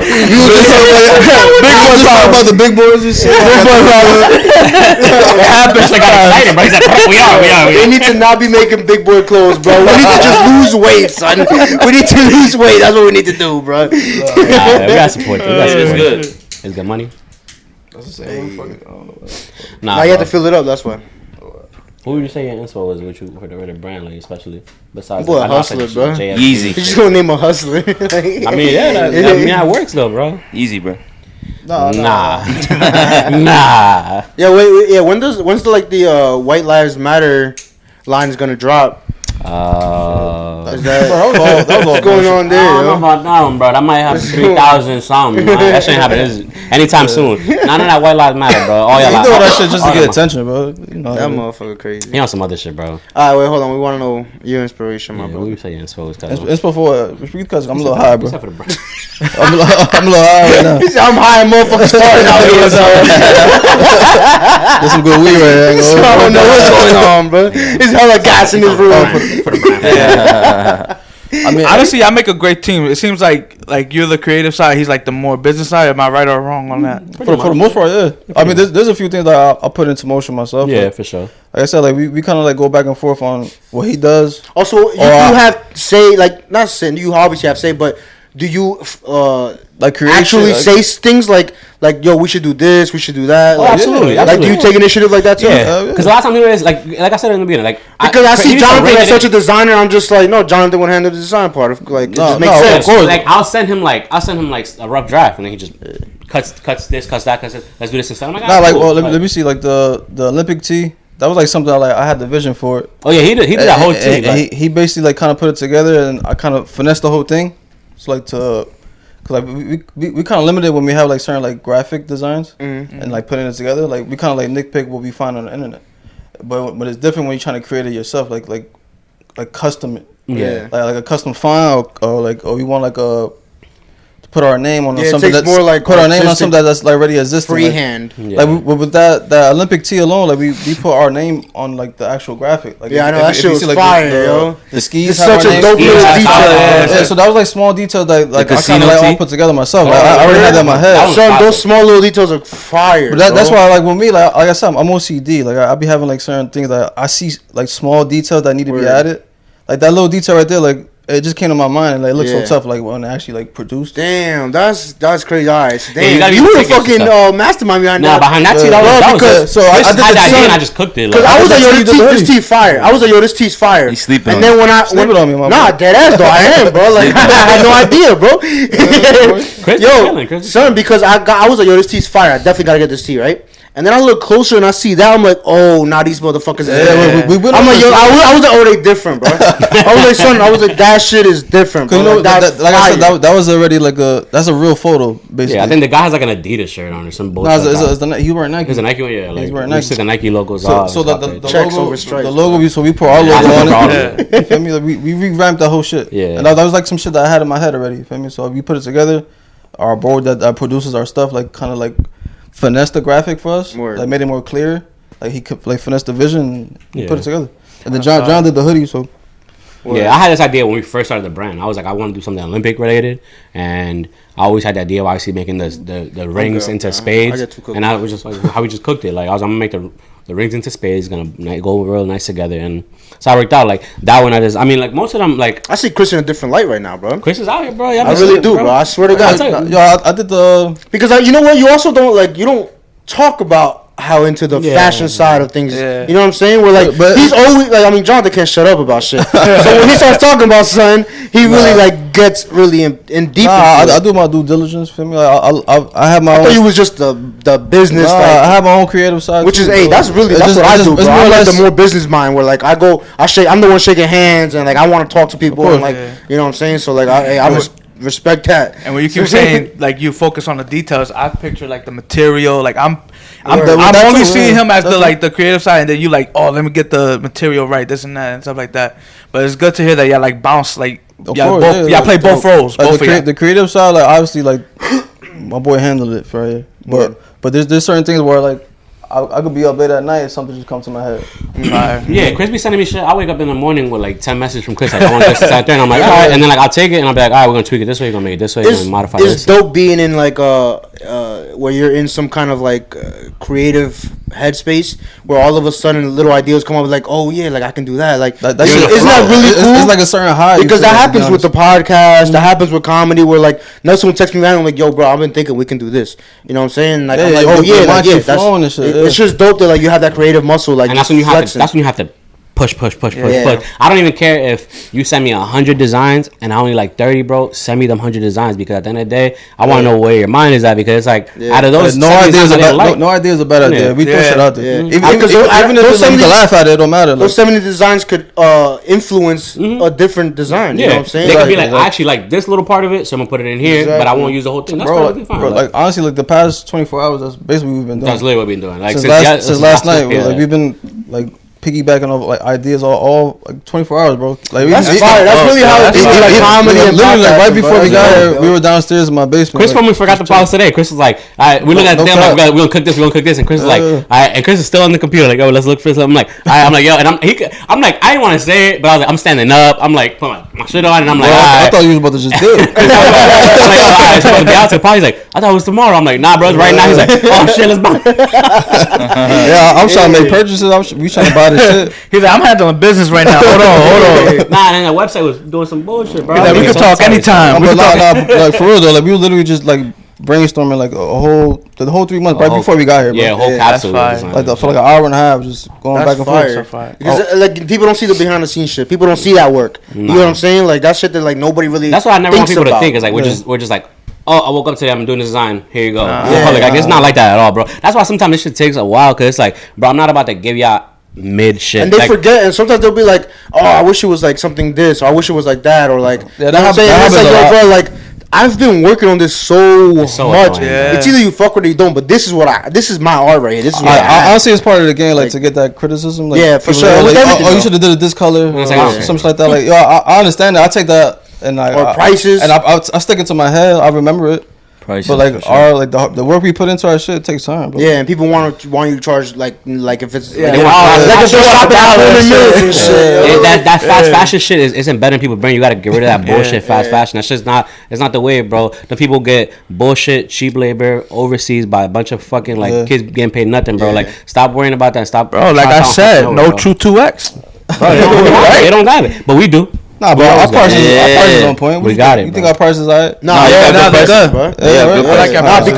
You were just talking about the big boys and shit. It happens. Like, got excited, bro. He's like, we are. They need to not be making big boy clothes, bro. We need to just lose weight, son. We need to lose weight. That's what we need to do, bro. Nah, we gotta support it. It's good. It's good money. That's the same. Nah, Now you have bro. to fill it up. That's why. Who would you say your inspo was with you for the brand, like, especially besides? Boy, I know I said hustler, bro. JS. Easy. You just gonna name a hustler. I mean, yeah, that works though, bro. Easy, bro. Nah. Yeah, wait, yeah. When's the White Lives Matter line's gonna drop? Is that what's going on there? I don't know Yo? about that one, bro. That might have 3,000 something. That shouldn't happen anytime soon. None of that White Lives Matter, bro. All You y'all doing that shit just to get attention, bro. You know That motherfucker crazy. He on some other shit, bro. Alright, wait, hold on. We want to know your inspiration, my Yeah, bro. what you say your inspo is? It's before because I'm a little high, bro. Except for the brand. I'm a little high right now. He said, I'm high and motherfuckers starting out here, so There's some good weed right I there. don't know what's going on, bro. There's hella gas in this room. For the brand. I mean, Honestly, I make a great team. It seems like you're the creative side. He's like the more business side. Am I right or wrong on that? for the most part, yeah. I mean, there's a few things that I put into motion myself. Yeah, Like for sure. I said, like we kind of like go back and forth on what he does. Also, you have say, like, not say, you obviously have say, but do you Like create actually shit, say things like yo, we should do this, we should do that? Oh, Like, absolutely. Like, do you take initiative like that too? Yeah, because a lot of times people is like I said in the beginning, like Because I see he just Jonathan rate as it. such a designer, I'm just like, no, Jonathan would handle the design part of like it just makes no, sense. of course. Like I'll send him like a rough draft, and then he just cuts this, cuts that, cuts this. Let's do this instead. I'm like, Nah, like cool. well, let me see, like the Olympic tee. That was like something I had the vision for it. Oh yeah, he did that whole thing. And he basically like kind of put it together, and I kind of finessed the whole thing. So like cause like we kind of limited when we have like certain like graphic designs and like putting it together. Like we kind of like nitpick what we find on the internet, but it's different when you're trying to create it yourself. Like custom it. Yeah. Like a custom font or we want like a to put our name on Yeah, it something takes that's more, like, put our name on artistic something that's like already existing. Freehand. Yeah. Like with that Olympic tee alone, like we put our name on like the actual graphic. Like Yeah, I know, that shit you was see, like, fire, the, yo. The skis. It's have such our a name. dope little Yeah, detail. Yeah, so that was like small details that like I kind casino of like all tee? put together myself. Like, I already had that in my head. was Son, fire. those small little details are fire. But that's bro. why like with me like I said I'm OCD. Like I be having like certain things that I see like small details that need to be Word. added. Like that little detail right there, like it just came to my mind and like it looks Yeah. so tough like when it actually like produced. Damn, that's crazy. All right, so Yeah, you damn, gotta you be were thinking fucking stuff. mastermind behind Nah, that. behind that tee, that was because so I Chris did had the that idea sun- and I just cooked it. Because Like, I was like, yo, that's this what you tea fire. I was like, yo, this tea's fire. You sleeping And on then it. when I Sleeping on me, my nah, boy. dead ass though, I am, bro. Like I had no idea, bro. Chris is killing, Chris is son, because I was like, yo, this tea's fire. I definitely gotta get this tea, right? And then I look closer and I see that. I'm like, oh, now these motherfuckers. Is Yeah, we went I'm over like, yo, this- I was like, oh, they different, bro. I was like, son, I was like, that shit is different, bro. Cause you know, Like, that's like I said, fire. that was already like that's a real photo basically. yeah, I think the guy has like an Adidas shirt on or some no, bullshit. he wearing Nike. It's a Nike one, yeah. Like, He's wearing we Nike. took the Nike logos So off. the Checks logo, over stripes, the logo, so we put our logo Yeah, on no it. You feel me? Like we revamped the whole shit. Yeah. And that was like some shit that I had in my head already. You feel me? So we put it together. Our board that produces our stuff, like kind of like finesse the graphic for us, Word. like made it more clear. Like he could like finesse the vision and Yeah. put it together. And then John did the hoodie, so Yeah, I had this idea when we first started the brand. I was like, I want to do something Olympic related, and I always had the idea of obviously making the rings into spades, and I was just like, how we just cooked it. Like I was, I'm gonna make the rings into spades, gonna go real nice together, and so I worked out like that one. I mean, like most of them, like I see Chris in a different light right now, bro. Chris is out here, bro. I really do, bro. I swear to God. I did the because you know what? You also don't talk about how into the fashion side of things. Yeah. You know what I'm saying? We're like, but he's always like, I mean, Jonathan can't shut up about shit. So when he starts talking about something, he really like gets really in deep. I do my due diligence. Feel me? Like, I have my. I own. thought you was just the business. I have my own creative side. Which too, is that's what I do, bro. I'm like the more business mind where like I'm the one shaking hands and like I want to talk to people and like you know what I'm saying. So like I respect that. And when you keep saying like you focus on the details, I picture like the material. Like I'm only seeing him as the creative side, and then you like, oh, let me get the material right, this and that and stuff like that. But it's good to hear that y'all like bounce like y'all play both roles. Like the creative side, like obviously like my boy handled it for you, but there's certain things where like I could be up late at night and something just comes to my head. Yeah, Chris be sending me shit. I wake up in the morning with like 10 messages from Chris. Like, I want this out there. And I'm like, all right. And then like I'll take it and I'll be like, all right, we're going to tweak it this way. We're going to make it this way. We're going to modify this. It's dope being in like where you're in some kind of like creative headspace where all of a sudden little ideas come up like, oh yeah, like I can do that. Like isn't that really cool? It's like a certain high. Because that happens with the podcast. That happens with comedy where like now someone texts me and I'm like, yo bro, I've been thinking we can do this. You know what I'm saying? Like, I'm like, oh yeah, like, yeah, that's it's just dope that like you have that creative muscle, like, and that's when you have to push. I don't even care if you send me 100 designs and I only like 30, bro. Send me them 100 designs because at the end of the day, I want to know where your mind is at because it's like out of those, no idea is a bad idea. We throw shit out there. Even if you can laugh at it, it don't matter. Those 70 designs could influence a different design. You know what I'm saying? They could be like, I actually like this little part of it, so I'm gonna put it in here, but I won't use the whole thing. That's probably fine. Bro, like honestly, like the past 24 hours, that's basically what we've been doing. That's literally what we've been doing. Like since last night, like we've been like piggybacking off like ideas all like 24 hours, bro. Like that's fire. That's really how it's like comedy and literally like right before we got here, we were downstairs in my basement. Chris told me we forgot the pause today. Chris was like, all right, we look at the damn like we're gonna cook this, and Chris is like, all right, and Chris is still on the computer like, oh, let's look for this. I'm like, yo, and I'm like, I didn't want to say it, but I was like, I'm standing up. I'm like, put my shit on, and I'm like, I thought you was about to just do it. I'm like, oh, all right, it's supposed to be out to the party. He's like, I thought it was tomorrow. I'm like, nah, bro, it's right now. He's like, oh shit, let's buy. Yeah, I'm trying to make purchases. We trying to buy this shit. He's like, I'm handling business right now. Hold on. Nah, and the website was doing some bullshit, bro. We could talk anytime. Like for real though, like we were literally just like brainstorming like the whole 3 months right before we got here, bro. Yeah, whole capsule. Like for like an hour and a half, just going back and forth. Because like people don't see the behind the scenes shit. People don't see that work. You know what I'm saying? Like that shit that like nobody really. That's what I never want people to think. Is like we're just like, oh, I woke up today, I'm doing the design. Here you go. Like it's not like that at all, bro. That's why sometimes this shit takes a while because it's like, bro, I'm not about to give y'all mid shit. And they forget, and sometimes they'll be like, oh, I wish it was like something this, or I wish it was like that, or like, you know what I'm saying? It's like, yo, bro, like, I've been working on this so much. It's either you fuck with it or you don't, but this is my art right here. This is what honestly, it's part of the game, like to get that criticism. Like, yeah, for sure. Like, oh, you should have did it this color, or something like that. Like, yo, I understand that. I take that, and like, prices, and I stick it to my head. I remember it. Prices, but like sure. The work we put into our shit takes time, bro. Yeah, and people want you to charge like if it's that fast fashion shit isn't better than people bring. You gotta get rid of that bullshit fast fashion. That's just not. It's not the way, bro. The people get bullshit cheap labor overseas by a bunch of fucking like kids getting paid nothing, bro. Like stop worrying about that. Stop, bro. Like I said, no true 2X. They don't got it, but we do. Nah, bro, our prices on point. We got it. You think our prices are? Nah, they're good, bro. I like your prices.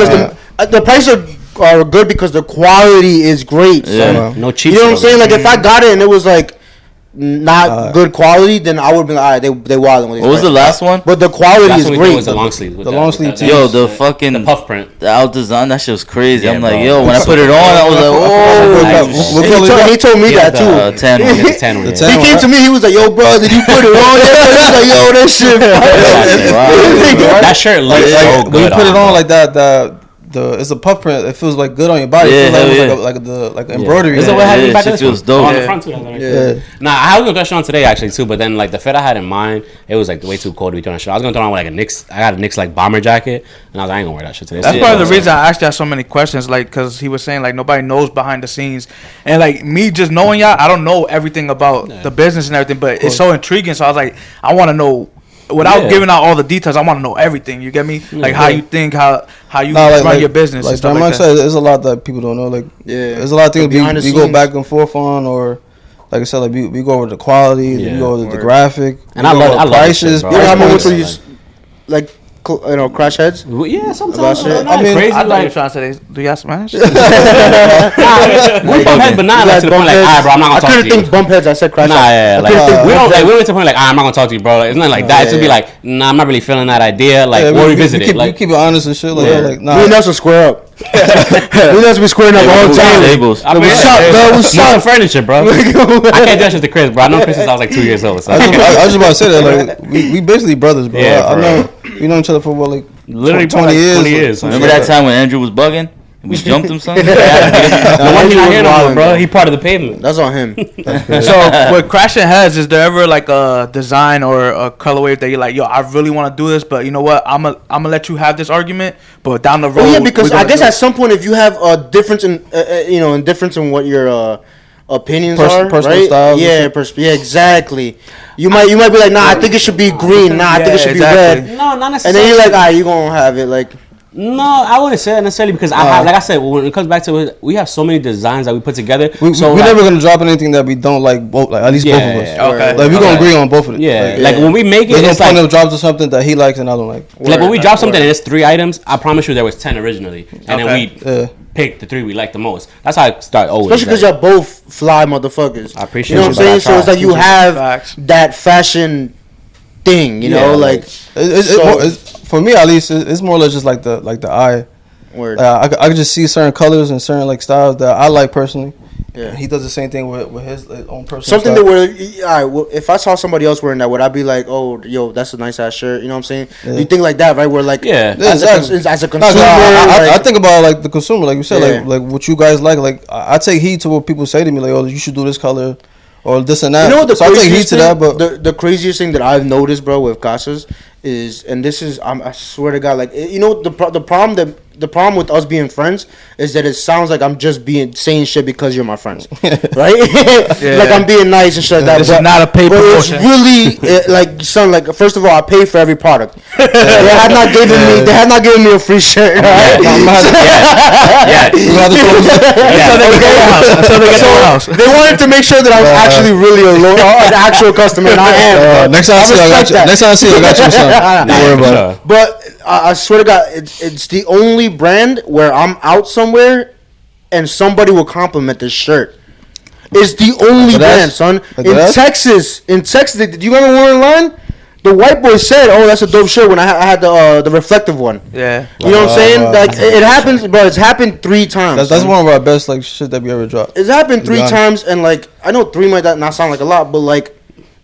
Because the prices are good because the quality is great. Yeah, no cheap. You know what I'm saying? Like if I got it and it was like not good quality, then I would have been like, alright, they wilding. What was the last one? But the quality is great. Was the long sleeve. The long sleeve tee. Yo, the fucking the puff print. The out design, that shit was crazy. Yeah, I'm like, yo, when I put it on, I was like, oh. He told me that too. The 10 one. He came to me. He was like, yo, bro, did you put it on? He was like, yo, that shit. That shirt looks so good. When you put it on like that, it's a puff print. It feels like good on your body. Yeah, it feels hell like embroidery. Is it what happened back shit this feels one? dope. On the Yeah. front too. Yeah. Nah, I was gonna throw that shit on today actually too, but then like the fit I had in mind, it was like way too cold to be throwing that shit. I was gonna throw on with like a Knicks. I got a Knicks like bomber jacket, and I was like, I ain't gonna wear that shit today. That's Shit, part of bro. the reason I asked y'all so many questions, like, because he was saying, like, nobody knows behind the scenes. And, like, me just knowing y'all, I don't know everything about the business and everything, but it's so intriguing. So I was like, I want to know, without giving out all the details, I want to know everything. You get me? Like, how you think, how you run your business. Like and stuff Janmichael like said, there's a lot that people don't know. Like, there's a lot of things we go back and forth on, or like I said, like we go over the quality, we go over the graphic, and I love prices. Shit, You know how bro. much we use, like, crash heads? Yeah, sometimes. About shit. I mean, crazy. I thought you Like, were trying to say, do y'all smash? we bump heads, but not like to the point like, alright, bro, I'm not gonna talk to you. I couldn't think bump heads. I said crash heads. Nah, yeah, like we don't heads. went to the point like, I'm not gonna talk to you, bro. Like, it's not like that. It's just be like, nah, I'm not really feeling that idea. Like, we'll revisit it. Like, keep it honest and shit. Like, like nah. Me and Nelson square up. We Nelson be squaring up all the time. Tables. I mean, What's up, bro? What's Move some up? furniture, bro. I can't do that shit to Chris, bro. I know Chris since I was like 2 years old. So. I was just about to say that. Like, we basically brothers, bro. Yeah, I bro. know we know each other for what, like Literally 20 like years. 20 years. Remember that time when Andrew was bugging? And we jumped him, son? The one he not here no more, bro. bro. He part of the pavement. That's on him. So, with crashing heads, is there ever like a design or a colorway that you're like, yo, I really want to do this, but you know what? I'm gonna let you have this argument, but down the road. Oh yeah, because we're I gonna guess do at it. some point, if you have a difference in, difference in what your opinions are, personal right? styles and Yeah, yeah, exactly. You might be like, nah, I think it should be green. Nah, I think it should be red. No, not And necessarily. then you're like, you gonna have it like. No, I wouldn't say that necessarily because I have, like I said, when it comes back to it, we have so many designs that we put together. we're never gonna drop anything that we don't like. Both, like at least both of us. Okay. Like we gonna agree on both of it. Yeah, like when we make it, There's no it's point like, of dropping something that he likes and I don't like. like when we drop something and it's 3 items, I promise you there was 10 originally, and then we picked the 3 we like the most. That's how I start always. Especially because y'all both fly motherfuckers. I appreciate you know what I'm saying. So it's like you have Facts. that fashion thing, you know, like It's for me at least. It's more or less just like the eye. word. I could just see certain colors and certain like styles that I like personally. Yeah. He does the same thing with his own personal Something style. that where, all right, well, if I saw somebody else wearing that, would I be like, oh, yo, that's a nice ass shirt? You know what I'm saying? Yeah. You think like that, right? Where like, Yeah. as, exactly. as a No, consumer, 'cause I like, think about like the consumer, like you said, Yeah. like what you guys like. Like I take heed to what people say to me, like, oh, you should do this color or this and that. you know what the so I take heed craziest to thing, that, but the craziest thing that I've noticed, bro, with CASAS is, and this is, I swear to God, like, you know, the problem with us being friends is that it sounds like I'm just saying shit because you're my friends, right? Like I'm being nice and shit like that. This is not a paid But it's promotion. really like, son. Like, first of all, I pay for every product. They had not given me a free shirt. Right? Until they get to our house. They wanted to make sure that I was actually really an actual customer, and I am. next time I see you, I got you. Next time I see you, I got you something. Don't worry about it. But I swear to God, it's the only brand where I'm out somewhere and somebody will compliment this shirt. It's the only brand, son. In Texas, did you remember Warren Line? The white boy said, "Oh, that's a dope shirt." When I had the reflective one. Yeah. You know what I'm saying? Like it happens, bro. It's happened 3 times. That's one of our best like shit that we ever dropped. It's happened 3 honest. times, and like I know 3 might not sound like a lot, but like.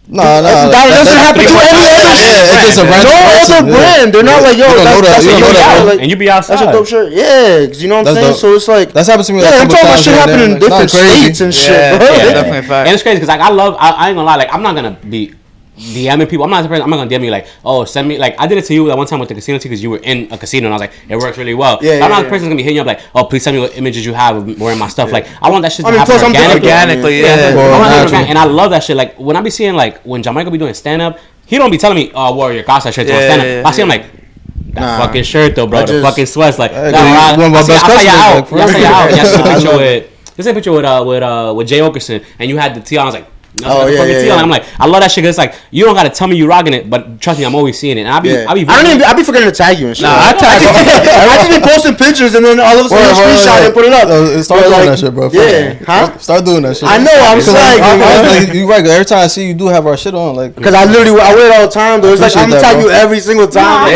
Nah. That doesn't happen to any other. It's just a random No person, other brand. They're not like, yo, You don't know that. that's You a don't know dope that, shirt. bro. Like, And you be outside. that's a dope shirt. Yeah, 'cause you know what I'm That's saying. dope. So it's like That's happened to me. yeah, Like I'm talking about shit happening in different states and shit. Yeah, Bro. yeah, definitely a fact. And it's crazy because like I ain't gonna lie, like I'm not gonna be DMing people. I'm not the person. I'm not gonna DM you like, oh, send me, like I did it to you that one time with the casino too because you were in a casino and I was like, it works really well. Yeah, I'm not yeah, the person that's gonna be hitting you up like, oh, please send me what images you have of wearing my stuff. Like I want that shit to I mean, happen plus I'm organically. Organically, Well, I want that naturally. organic, and I love that shit. Like when I be seeing like when Janmichael be doing stand up, he don't be telling me, oh, wear your CASAS shirt to Yeah, stand up. yeah, I see him like. That fucking shirt though, bro. I The just- fucking sweats, like. Hey, nah, one of my I see- best I saw you customers, out. like, for I saw you real. out. Yeah, I picture love with. This is a picture with Jay Okerson, and you had the tee on. I was like. No, Oh, the yeah, fucking yeah, tee yeah. on. I'm like, I love that shit. 'Cause it's like you don't gotta tell me you rocking it, but trust me, I'm always seeing it. And I be forgetting to tag you and shit. Nah, I tag I just be posting pictures and then all of a sudden screenshot and put it up. Start doing Like, that shit, bro. Yeah, huh? Start doing that shit. I know. I'm like, You right. 'Cause every time I see you, do have our shit on. Like, because I wear it all the time. Though it's like I'm gonna appreciate that, tag you bro. every single time.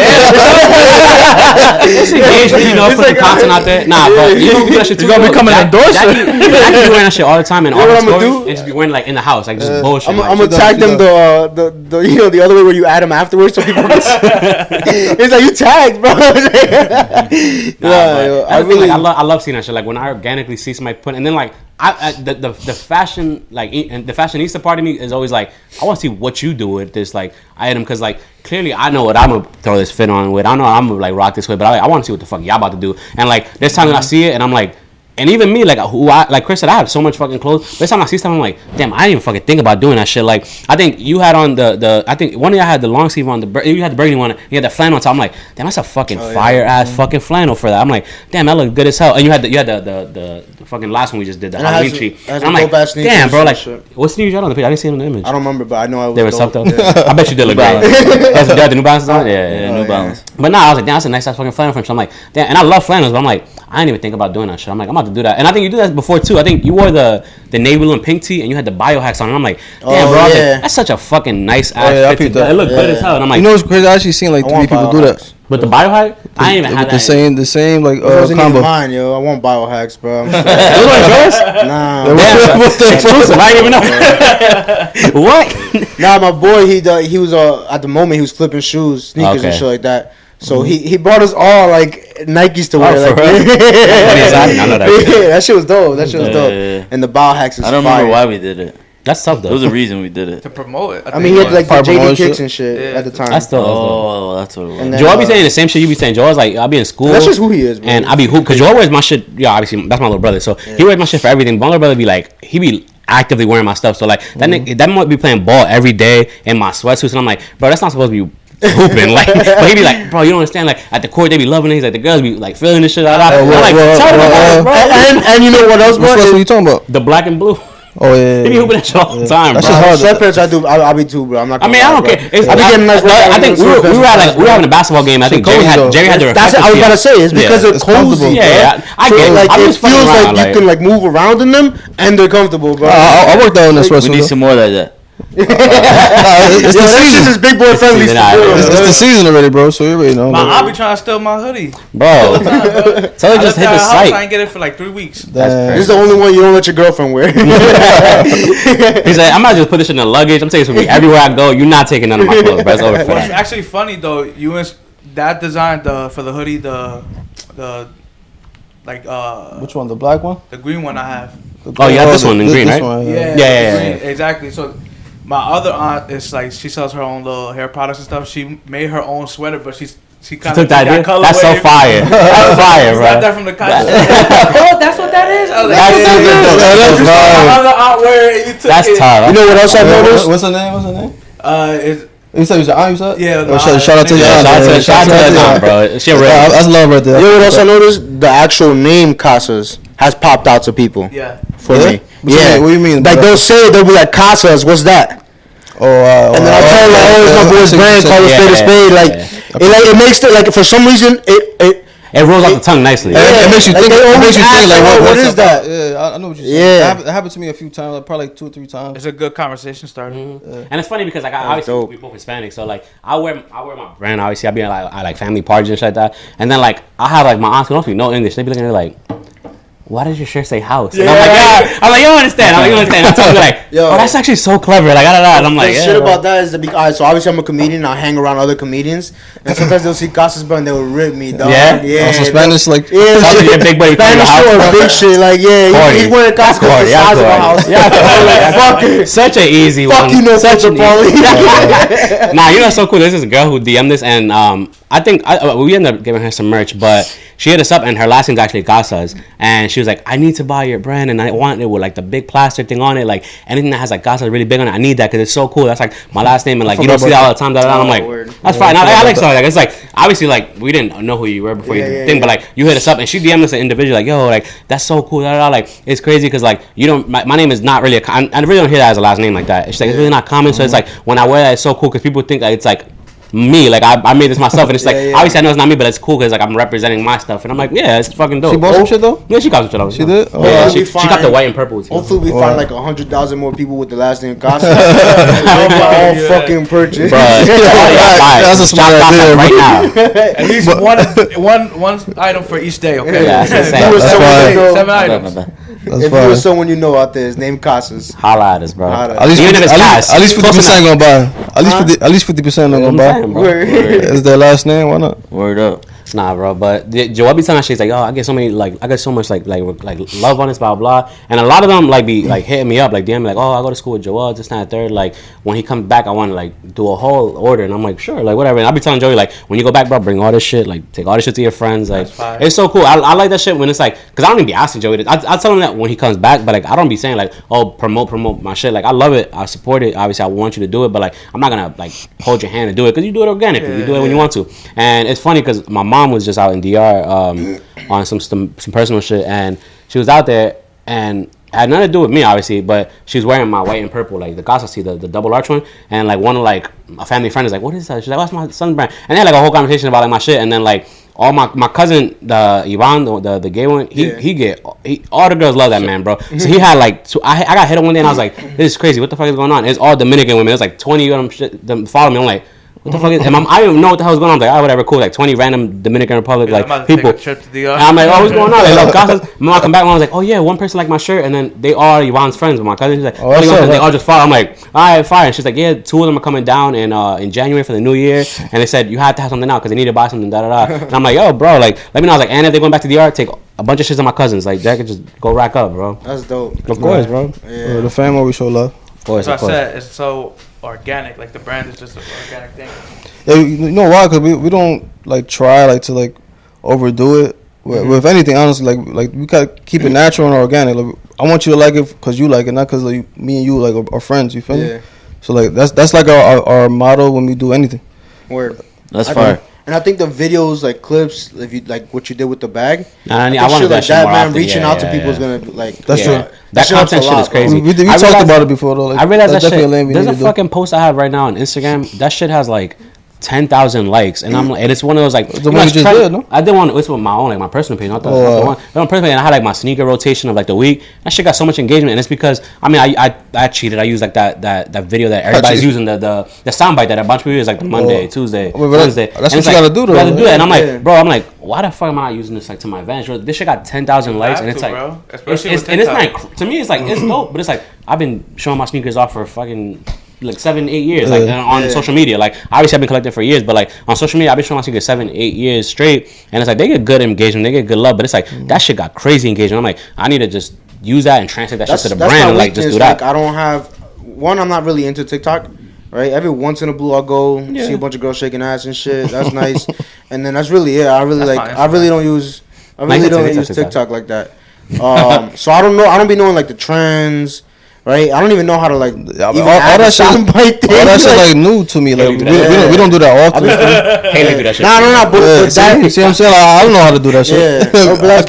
It's engagement, you know, It's putting like, content out there. Nah, but you know, we do that shit too. You're gonna bro. become an endorser. Jackie be wearing that shit all the time in all know the what I'ma stories do? and just be wearing like in the house. house, like just bullshit. I'm gonna tag them the you know the other way where you add them afterwards so people. It's like you tagged, bro. I love seeing that shit. Like when I organically see somebody put, and then like the fashion like and the fashionista part of me is always like I want to see what you do with this like item because like clearly I know what I'm gonna throw this fit on with. I know I'm gonna like rock this way, but I want to see what the fuck y'all about to do. And like this time that I see it, and I'm like. And even me, like like Chris said, I have so much fucking clothes. This time I see stuff, I'm like, damn, I didn't even fucking think about doing that shit. Like, I think you had on I think one of y'all had the long sleeve on, you had the burgundy one, you had the flannel on top. I'm like, damn, that's a fucking fire-ass fucking flannel for that. I'm like, damn, that looked good as hell. And you had the fucking last one we just did, the Halloween tree. And I'm like, damn, bro, like, what sneakers you had on the page? I didn't see it on the image. I don't remember, but I know I was they were sucked up. I bet you did look good. You had the New Balances on? Yeah, New Balance. But nah, I was like, damn, that's a nice-ass fucking flannel from him. So I'm like, damn, and I love flannels, but I'm like, I didn't even think about doing that shit. I'm like, I'm about to do that. And I think you did that before too. I think you wore the navy blue and pink tee, and you had the biohacks on. And I'm like, damn, bro, like, that's such a fucking nice ass fit. It looked good as hell. And I'm like, you know what's crazy? I actually seen like 3 people do that. But the biohack, I ain't even had the same like wasn't combo. even mine, yo. I want biohacks, bro. I'm those are yours? Nah, what's the exclusive? I didn't even know. What? Nah, my boy, he was at the moment he was flipping shoes, sneakers and shit like that. So he brought us all like Nikes to wear. Like, I know that. Yeah, that shit was dope. That shit was dope. Yeah. And the biohacks is I don't fire. remember why we did it. That's tough though. There was a reason we did it. To promote it. I mean, he had like the JD kicks and shit at the time. That's dope. Oh, that's what it was. Then, Joel be saying the same shit you be saying. Joel's like, I'll be in school. That's just who he is, bro. And I be hoop because Joel wears my shit. Yeah, obviously that's my little brother. So he wears my shit for everything. My little brother be like, he be actively wearing my stuff. So like that might be playing ball every day in my sweatsuits, and I'm like, bro, that's not supposed to be hooping. Like, but he be like, bro, you don't understand. Like at the court, they be loving it. He's like, the girls be like feeling this shit out. I'm like, tell them about it, bro. And you know what else, bro? What are you talking about? The black and blue. Oh yeah, They be hooping that shit all the time, That's bro. just hard. Sweatpants, I be too, bro. I'm not. I mean, I don't care. I be getting nice. I think we were having a basketball game. I think Jerry had the. That's what I was gonna say. It's because it's cozy. Yeah, I get it. Like it feels like you can like move around in them and they're comfortable, bro. I worked out in this We need some more like that. It's the season. This is big boy friendly. It's the season already, bro. So you already know. I'll be trying to steal my hoodie. Bro. So they just hit the site. I ain't get it for like 3 weeks. This is the only one you don't let your girlfriend wear. He's like, I might just put this in the luggage. I'm taking this with me everywhere I go. You're not taking none of my clothes, bro. It's over for What's that. actually funny though, that design for the hoodie, the like Which one? The black one? the green one I have. Oh, you have this one in green, right? Yeah, exactly. So my other aunt is like, she sells her own little hair products and stuff. She made her own sweater, but she kind Took of that idea. That's so fire. That's fire, bro. Got that from the country. Oh, that's what that is. I was like, That's other aunt wear it. You took That's it. tough. You know what else I noticed? What's her name? It's You said your aunt, you said? yeah. Shout out to your aunt. Shout out to that, bro. She real. That's love right there. You know what else I noticed? The actual name CASAS has popped out to people. Yeah. For me. What do you mean? Like they'll be like CASAS, what's that? And then I'll tell them, oh, it's my boy's brand, call it spade a spade. Like it makes it like for some reason It rolls off the tongue nicely. It makes you think. It makes you think like, what is that? Yeah, I know what you're saying. Yeah. It happened to me a few times, like probably like 2 or 3 times. It's a good conversation starter. And it's funny because like obviously we both Hispanic, so like I wear my brand. Obviously I be at like family parties and shit like that. And then like I have like my aunts who don't speak no English. They be looking at me like, why does your shirt say house? And I'm like, yeah. I'm like, you don't understand. I tell them like, Yo. oh, that's actually so clever. Like, and I'm like, the shit about that is so obviously I'm a comedian. I hang around other comedians, and sometimes they'll see CASAS, bro, and they'll rip me, dog. Yeah. Also Spanish, like your big buddy Spanish or big shit, like he's wearing CASAS the size of a house. Yeah, such an easy one. Fuck you, know, such a Paulie. Nah, you know what's so cool? There's this girl who DM'd this, and I think we ended up giving her some merch, but she hit us up, and her last name's actually CASAS, and she was like, I need to buy your brand, and I want it with like the big plastic thing on it, like anything that has like CASAS really big on it. I need that because it's so cool. That's like my last name, and like you don't see that all the time. I'm like, that's fine. I like stuff like that. It's like obviously like we didn't know who you were before you think, but like you hit us up, and she DM'd us an individual like, yo, like that's so cool. Like it's crazy because like you don't. My name is not really. I really don't hear that as a last name like that. It's like it's really not common. So it's like when I wear that, it's so cool because people think that it's like me, like I made this myself, and it's like obviously I know it's not me, but it's cool because like I'm representing my stuff, and I'm like, yeah, it's fucking dope. She bought some shit though. Yeah, she got some shit out. She did. Yeah, she got the white and purple. Hopefully we find like 100,000 more people with the last name CASAS. all fucking purchase. That's a smart idea right now. At least one item for each day. Okay. Yeah, Seven items. If you fine. was someone you know out there, his name CASAS. Holla at us, bro. Holla. At least Even if it's cash, at least close 50% enough. gonna buy. At least 50% not gonna buy. Word. Is their last name? Why not? Word up. Nah, bro, but Joel be telling that shit, he's like, oh, I get so many, like, I get so much, like love on this, blah, blah, and a lot of them, like, be, like, hitting me up, like, DM me, like, oh, I go to school with Joel, this, that, and third, like, when he comes back, I want to, like, do a whole order, and I'm like, sure, like, whatever, and I be telling Joey, like, when you go back, bro, bring all this shit, like, take all this shit to your friends, like, it's so cool, I like that shit when it's, like, because I don't even be asking Joey, I tell him that when he comes back, but, like, I don't be saying, like, oh, promote my shit, like, I love it, I support it, obviously, I want you to do it, but, like, I'm not gonna, like, hold your hand and do it, because you do it organically, you do it when you want to, and it's funny, because my mom was just out in DR, on some personal shit, and she was out there and had nothing to do with me, obviously, but she was wearing my white and purple, like the CASAS, the double arch one, and like one of like a family friend is like, what is that? She's like, what's my son's brand? And they had like a whole conversation about like my shit, and then like all my cousin, the Ivan, the gay one, he all the girls love that man, bro. So he had like, so I got hit up one day and I was like, this is crazy, what the fuck is going on? It's all Dominican women. There's like 20 of them follow me. I'm like, what the fuck is? And I didn't even know what the hell was going on. I'm like, oh, whatever, cool. Like 20 random Dominican Republic like people. Take a trip to DR. And I'm like, oh, what's going on? Like, CASAS. Mom come back and I was like, oh yeah, one person liked my shirt, and then they all Ivan's friends. But my cousin, she's like, they all just follow. I'm like, all right, fine. And she's like, yeah, 2 of them are coming down in January for the new year, and they said you have to have something out because they need to buy something. Da da da. And I'm like, yo, bro, like, let me know. I was like, and if they're going back to DR, take a bunch of shit to my cousins. Like, that could just go rack up, bro. That's dope. Of course, bro. Yeah. The fam always show love. Of course, That's what I said. It's so organic. Like the brand is just an organic thing. Yeah, you know why? Because we don't like try like to like overdo it. With anything, honestly, like we gotta keep it natural and organic. Like, I want you to like it because you like it, not because like, me and you like are friends. You feel me? So like that's like our motto when we do anything. Word. That's fire. And I think the videos, like clips, if you like what you did with the bag, I want wanted like that that more man often. reaching out to people is gonna like. That's true. That content shit is crazy. We talked about it before though. Like, I realized that definitely shit. a lane we There's need a to do. fucking post I have right now on Instagram. That shit has like 10,000 likes, and I'm like, and it's one of those like The one you just did, no? I did one. It's with my own, like my personal page, not the one. The one personally, and I had like my sneaker rotation of like the week. That shit got so much engagement, and it's because I mean I cheated. I used like that video that everybody's using the soundbite that a bunch of people use like the Monday, Tuesday, Wednesday. That's what you gotta do though. You gotta do it, and I'm like, bro, I'm like, why the fuck am I not using this like to my advantage? This shit got 10,000 likes, and it's like, bro. and it's not to me. It's like it's dope, but it's like I've been showing my sneakers off for fucking like 7-8 years, like on social media. Like obviously I've been collecting for years, but like on social media I've been showing my sneakers 7-8 years straight, and it's like they get good engagement, they get good love, but it's like that shit got crazy engagement. I'm like, I need to just use that and translate that shit to the brand and like just do that. Like, I don't have one. I'm not really into TikTok. Right, every once in a blue I'll go see a bunch of girls shaking ass and shit. That's nice, and then that's really it. I really like. I really don't use. I really don't use TikTok like that. So I don't know. I don't be knowing like the trends. Right, I don't even know how to like all that shit like new to me. Like we don't do that often. Hey, do that shit. Nah, but that, see what I'm saying? Like, I don't know how to do that shit. Yeah, but that's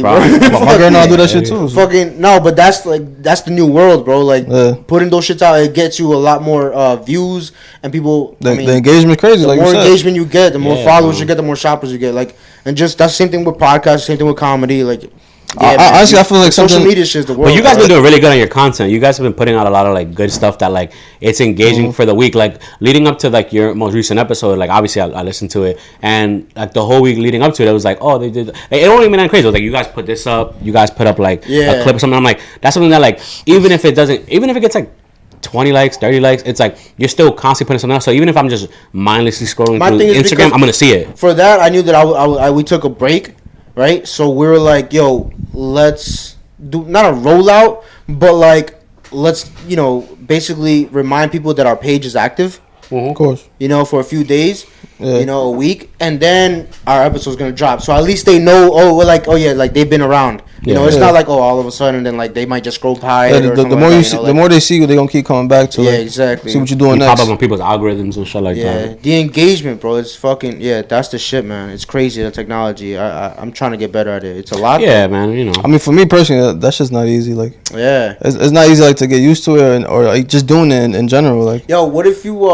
My girl know how to do that shit too. Fucking no, but that's the new world, bro. Like putting those shits out, it gets you a lot more views and people. The engagement crazy. The like more engagement you get, the more followers you get, the more shoppers you get. Like, and just that's the same thing with podcasts, same thing with comedy. Like. Yeah, honestly, I feel like social media shit is the world. But you guys been doing really good on your content. You guys have been putting out a lot of like good stuff that like it's engaging for the week. Like leading up to like your most recent episode, like obviously I listened to it, and like the whole week leading up to it, it was like, oh, they did. Like, it don't even that crazy. It was like you guys put this up, you guys put up like a clip or something. I'm like, that's something that like even if it gets like 20 likes, 30 likes, it's like you're still constantly putting something else. So even if I'm just mindlessly scrolling through Instagram, I'm gonna see it. For that, I knew that we took a break. Right, so we were like, "Yo, let's do not a rollout, but like, let's basically remind people that our page is active, of course, for a few days, a week, and then our episode's gonna drop. So at least they know. Oh, we're like, oh yeah, like they've been around. It's not like all of a sudden, then like they might just scroll by. Yeah, the more you see, the more they see you, they're gonna keep coming back to. Exactly. See what you're doing you next. Pop up on people's algorithms and shit like that. Yeah, the engagement, bro. It's fucking that's the shit, man. It's crazy, the technology. I'm trying to get better at it. It's a lot. Yeah, man. I mean, for me personally, that's just not easy. Like, it's not easy like to get used to it or like just doing it in general. Like, yo, what if you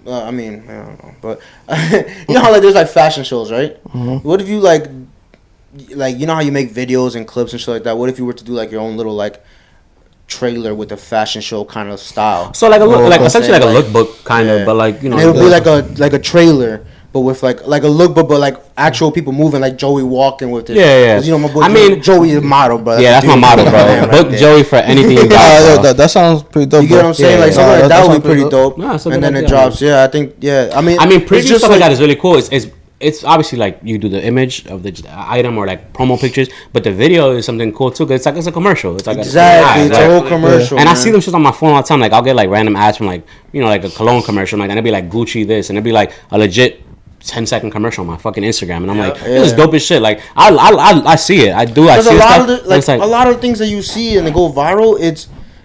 I mean, I don't know, but you know how like there's like fashion shows, right? Mm-hmm. What if you like you know how you make videos and clips and shit like that? What if you were to do like your own little like trailer with a fashion show kind of style? So like a look, like essentially like a lookbook kind of, but like it would be like a trailer, but with like a lookbook, but like actual people moving, like Joey walking with it. Yeah. 'Cause, you know, my boy. I mean, Joey is model, bro. Yeah, that's my motto, bro. Book Joey for anything you got. Bro. That sounds pretty dope. You get what I'm saying? Like something like that would be pretty dope. Nah, And then it drops. Yeah, I think. Yeah, I mean, preview stuff like that is really cool. It's obviously like you do the image of the item or like promo pictures, but the video is something cool too. Cause it's a commercial. It's like exactly, it's a whole commercial. And I see them shit on my phone all the time. Like I'll get like random ads from like like a cologne commercial, like and it'd be like Gucci this, and it'd be like a legit 10-second commercial on my fucking Instagram, and I'm like, this is dope as shit. Like I see it. I do. I see it. Like a lot of things that you see and they go viral.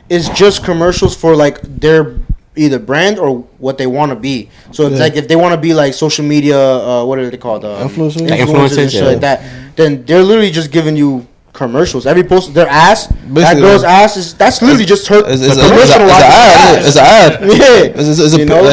It's just commercials for like their either brand or what they want to be. So it's like if they want to be like social media, what are they called? Influencers and shit like that. Then they're literally just giving you commercials. Every post, their ass, that girl's ass that's literally just her. It's an ad. It's an ad. Yeah,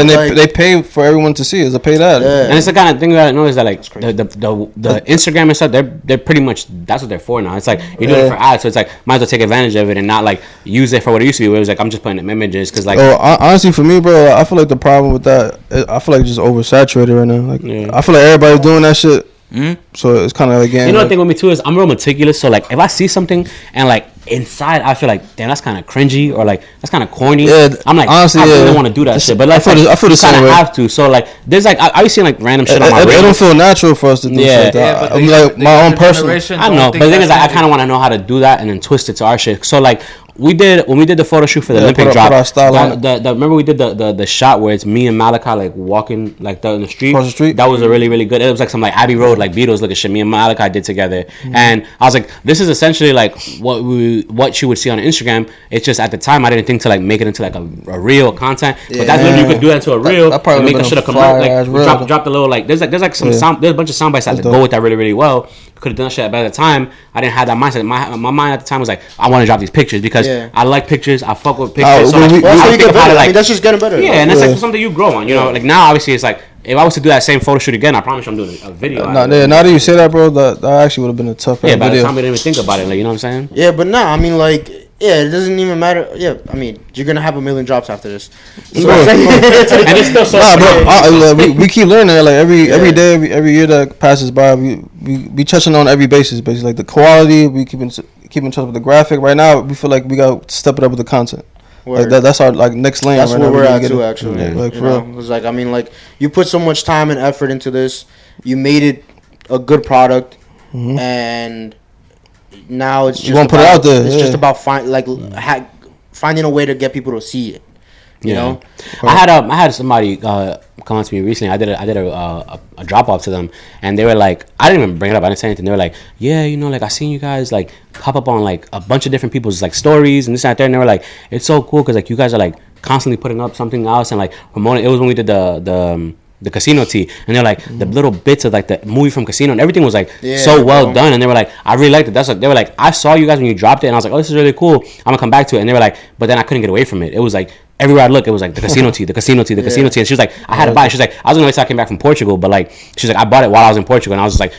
and they pay for everyone to see. It's a paid ad. Yeah. And it's the kind of thing that I know is that like the Instagram and stuff, they're pretty much that's what they're for now. It's like you're doing it for ads, so it's like might as well take advantage of it and not like use it for what it used to be. Where it was like I'm just putting up images because like. Honestly, for me, bro, I feel like the problem with that, I feel like it's just oversaturated right now. Like I feel like everybody's doing that shit. Mm-hmm. So it's kind of like you know the thing with me too is I'm real meticulous. So like if I see something and like inside I feel like damn that's kind of cringy or like that's kind of corny. Yeah, I'm like honestly, I really don't want to do that shit. But like I feel the same way. Have to. So like there's like I be seeing like random shit on my. It don't feel natural for us to do shit like that. I'm like my own personal. I know, but the thing is I kind of want to know how to do that and then twist it to our shit. So like. When we did the photo shoot for the Olympic drop, remember we did the shot where it's me and Malachi like walking like in the street. Across the street. That was a really really good. It was like some like Abbey Road like Beatles looking shit. Me and Malachi did together, and I was like, this is essentially like what you would see on Instagram. It's just at the time I didn't think to like make it into like a real content, but that's literally you could do that into a reel. That and make a shit a commercial. Like drop the little like there's like some sound. There's a bunch of sound bites that go with that really really well. Could have done that shit, but at the time I didn't have that mindset. My mind at the time was like, I want to drop these pictures because I like pictures. I fuck with pictures. So that's just getting better. Yeah, and that's like something you grow on. You know, like now obviously it's like if I was to do that same photo shoot again, I promise you I'm doing a video. Now that you say that, bro, that actually would have been a tough video. By the time I didn't even think about it, like you know what I'm saying? Yeah, but I mean like. Yeah, it doesn't even matter. Yeah, I mean, you're gonna have 1 million drops after this. So and it's still so. Bro, we keep learning. Like every day, every year that passes by, we touching on every basis. Basically, like the quality, we keep in touch with the graphic. Right now, we feel like we got to step it up with the content. Like that's our like next lane. That's right where now. we're at too, actually. Yeah. Like for real. It's like I mean, like you put so much time and effort into this, you made it a good product, and. Now it's just about, put it out there. It's just about finding a way to get people to see it. You know, I had somebody come up to me recently. I did a drop off to them, and they were like, I didn't even bring it up. I didn't say anything. They were like, yeah, you know, like I seen you guys like pop up on like a bunch of different people's like stories and this and that there, and they were like, it's so cool because like you guys are like constantly putting up something else and like promoting. It was when we did the Casino tea, and they're like the little bits of like the movie from Casino and everything was like so well done, and they were like, I really liked it. That's like they were like, I saw you guys when you dropped it, and I was like, oh, this is really cool. I'm gonna come back to it, and they were like, but then I couldn't get away from it. It was like everywhere I look, it was like the Casino tea, the Casino tea, the Casino tea, and she was like, I had to buy it. She was like, I was gonna wait till I came back from Portugal, but like she's like, I bought it while I was in Portugal, and I was just like,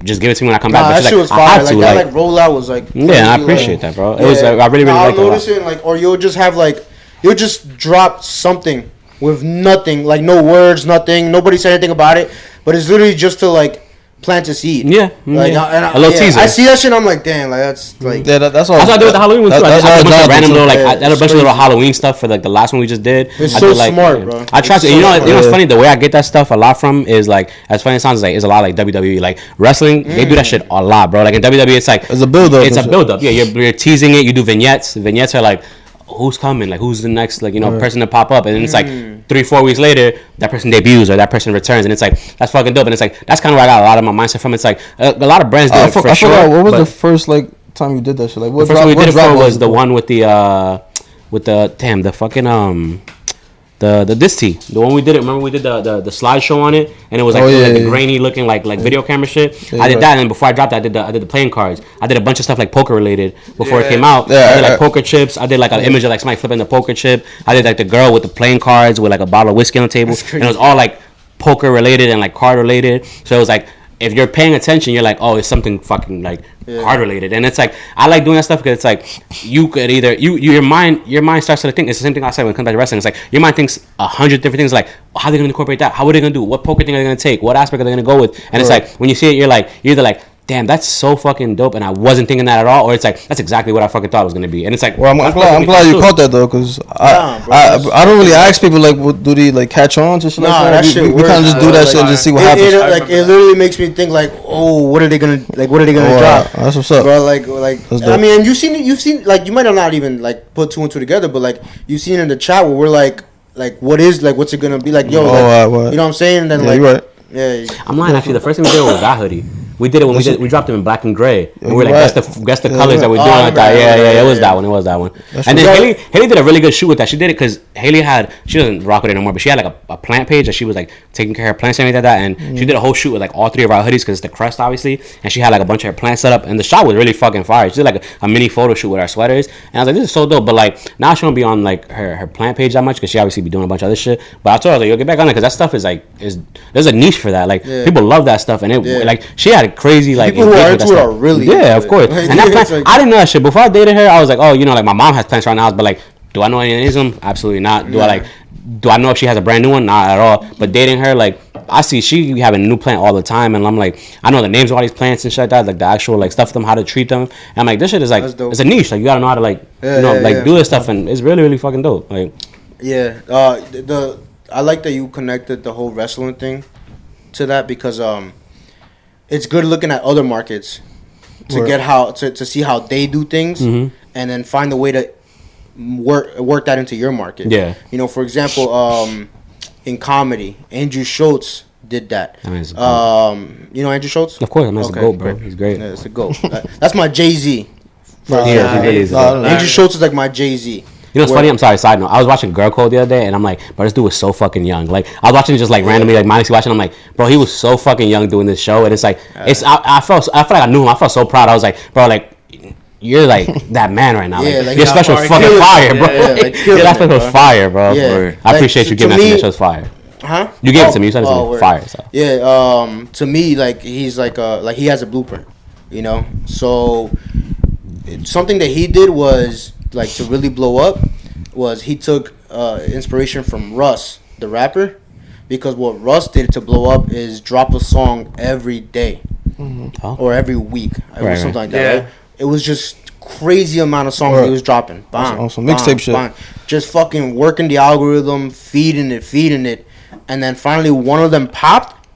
just give it to me when I come back. But that shit like, was fire. Like that like rollout was like crazy, I appreciate that, bro. It was I really liked it. I'll notice it like, or you'll just have like you'll just drop something. With nothing, like no words, nothing. Nobody said anything about it, but it's literally just to like plant a seed. Yeah, like a little teaser. I see that shit. I'm like, damn, like that's like that's all. That's what I did with the Halloween one too. I did a bunch of random little like I did a bunch of little Halloween stuff for like the last one we just did. It's so smart, bro. I try to. You know what's funny? The way I get that stuff a lot from is like as funny as it sounds like it's a lot like WWE. Like wrestling, they do that shit a lot, bro. Like in WWE, it's like it's a build up. It's a build up. Yeah, you're teasing it. You do vignettes. Vignettes are like, who's coming? Like who's the next like person to pop up? And then it's like 3-4 weeks later that person debuts or that person returns, and it's like that's fucking dope. And it's like that's kind of where I got a lot of my mindset from. It's like a lot of brands do it for sure. What was the first like time you did that shit? Like what the first one we did it for was the one with the fucking the this tea, the one we did it. Remember we did the slideshow on it, and it was like the grainy looking like video camera shit. I did that, and then before I dropped that, I did the playing cards. I did a bunch of stuff like poker related before it came out. I did like poker chips. I did like an image of like somebody flipping the poker chip. I did like the girl with the playing cards with like a bottle of whiskey on the table, and it was all like poker related and like card related. So it was like if you're paying attention, you're like, oh, it's something fucking like hard related, and it's like I like doing that stuff because it's like you could either your mind starts to think. It's the same thing I said when it comes back to wrestling. It's like your mind thinks 100 different things, like how are they gonna incorporate that? How are they gonna do? What poker thing are they gonna take? What aspect are they gonna go with? And it's like when you see it, you're either like, damn, that's so fucking dope, and I wasn't thinking that at all, or it's like that's exactly what I fucking thought it was gonna be, and it's like. Well, I'm glad you caught that though, because I don't really ask people like, what do they like catch on to shit like that? That shit we kind of just do that shit and just see what happens. It literally makes me think like, oh, what are they gonna drop? That's what's up, bro. Like I mean, you've seen like you might have not even like put two and two together, but like you've seen in the chat where we're like what's it gonna be like, yo, you know what I'm saying? And then you're right. Yeah, I'm lying. Actually, the first thing we did was that hoodie. We did it when we dropped them in black and gray. And we were like, guess the colors that we're doing like that. Yeah, it was that one. And then Haley did a really good shoot with that. She did it because Haley she doesn't rock with it anymore, but she had like a plant page that she was like taking care of her plants and everything like that. And she did a whole shoot with like all three of our hoodies because it's the crest, obviously. And she had like a bunch of her plants set up. And the shot was really fucking fire. She did like a mini photo shoot with our sweaters. And I was like, this is so dope. But like now she won't be on like her plant page that much because she obviously be doing a bunch of other shit. But I told her, like, yo, get back on it because that stuff is like, there's a niche for that. Like people love that stuff. And it like she had a crazy like. People who are into it are really of course. And that plant, I didn't know that shit before I dated her. I was like, oh, you know, like my mom has plants around the house, but like, do I know any of them? Absolutely not. Do I know if she has a brand new one? Not at all. But dating her, like, I see she having a new plant all the time, and I'm like, I know the names of all these plants and shit like that, like the actual like stuff them, how to treat them. And I'm like, this shit is like, it's a niche. Like you gotta know how to like, do this stuff, and it's really really fucking dope. Like, I like that you connected the whole wrestling thing to that because it's good looking at other markets to get to see how they do things, and then find a way to work that into your market. Yeah, you know, for example, in comedy, Andrew Schultz did that. You know Andrew Schultz? Of course, I'm a GOAT, bro. He's great. Yeah, it's a GOAT. That's my Jay-Z. Andrew Schultz is like my Jay-Z. You know what's funny? I'm sorry, side note. I was watching Girl Code the other day, and I'm like, bro, this dude was so fucking young. Like, I was watching just like randomly, like mindlessly watching. I'm like, bro, he was so fucking young doing this show, and it's like, I felt like I knew him. I felt so proud. I was like, bro, like, you're like that man right now. Like your special was fucking fire, bro. That special was fire, bro. Yeah. I appreciate you giving that to me. That show's fire. Huh? You gave it to me. You said it was fire. So. Yeah. To me, like he's like he has a blueprint, you know. So something that he did was like to really blow up. Was he took inspiration from Russ, the rapper, because what Russ did to blow up is drop a song every day or every week, something like that. Right? It was just crazy amount of songs he was dropping. On some mixtape shit. Just fucking working the algorithm, feeding it, and then finally one of them popped,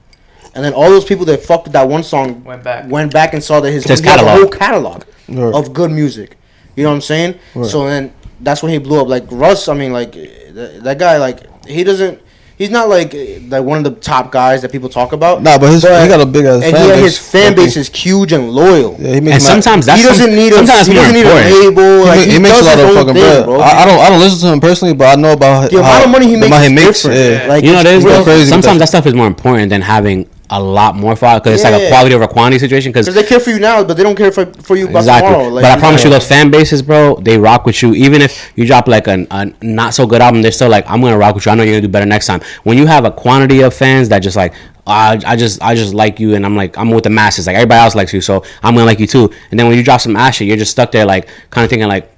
and then all those people that fucked with that one song went back and saw that his whole catalog of good music. You know what I'm saying? Right. So then. That's when he blew up. Like Russ, I mean, like that guy, like he's not like one of the top guys that people talk about. Nah, but he got a big ass fan base. His fan base is huge and loyal. Yeah, and sometimes he doesn't need a label. He makes a lot of fucking bread. I don't listen to him personally, but I know about the amount of money he makes. Yeah. Like, you know, there's sometimes that stuff is more important than having a lot more for because it's like a quality over quantity situation. Because they care for you now, but they don't care for you by tomorrow. Like, but I promise you, those fan bases, bro, they rock with you. Even if you drop like a not so good album, they're still like, I'm gonna rock with you. I know you're gonna do better next time. When you have a quantity of fans that just like, I just like you, and I'm with the masses. Like everybody else likes you, so I'm gonna like you too. And then when you drop some ass shit, you're just stuck there, like kind of thinking like,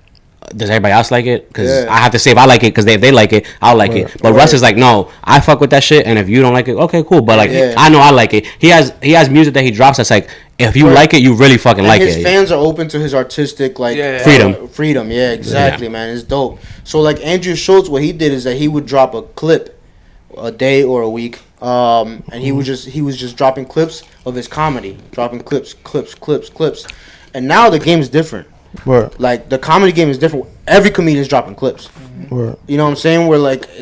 does everybody else like it? Because I have to say if I like it, because if they like it, I'll like it. But Russ is like, no, I fuck with that shit, and if you don't like it, okay, cool. But like, I know I like it. He has music that he drops that's like, if you like it, you really fucking like it. His fans are open to his artistic like freedom. Yeah, exactly, man. It's dope. So like Andrew Schultz, what he did is that he would drop a clip a day or a week, and he was just dropping clips of his comedy, dropping clips, and now the game's different. Word. Like the comedy game is different. Every comedian's dropping clips. Word. You know what I'm saying? Where like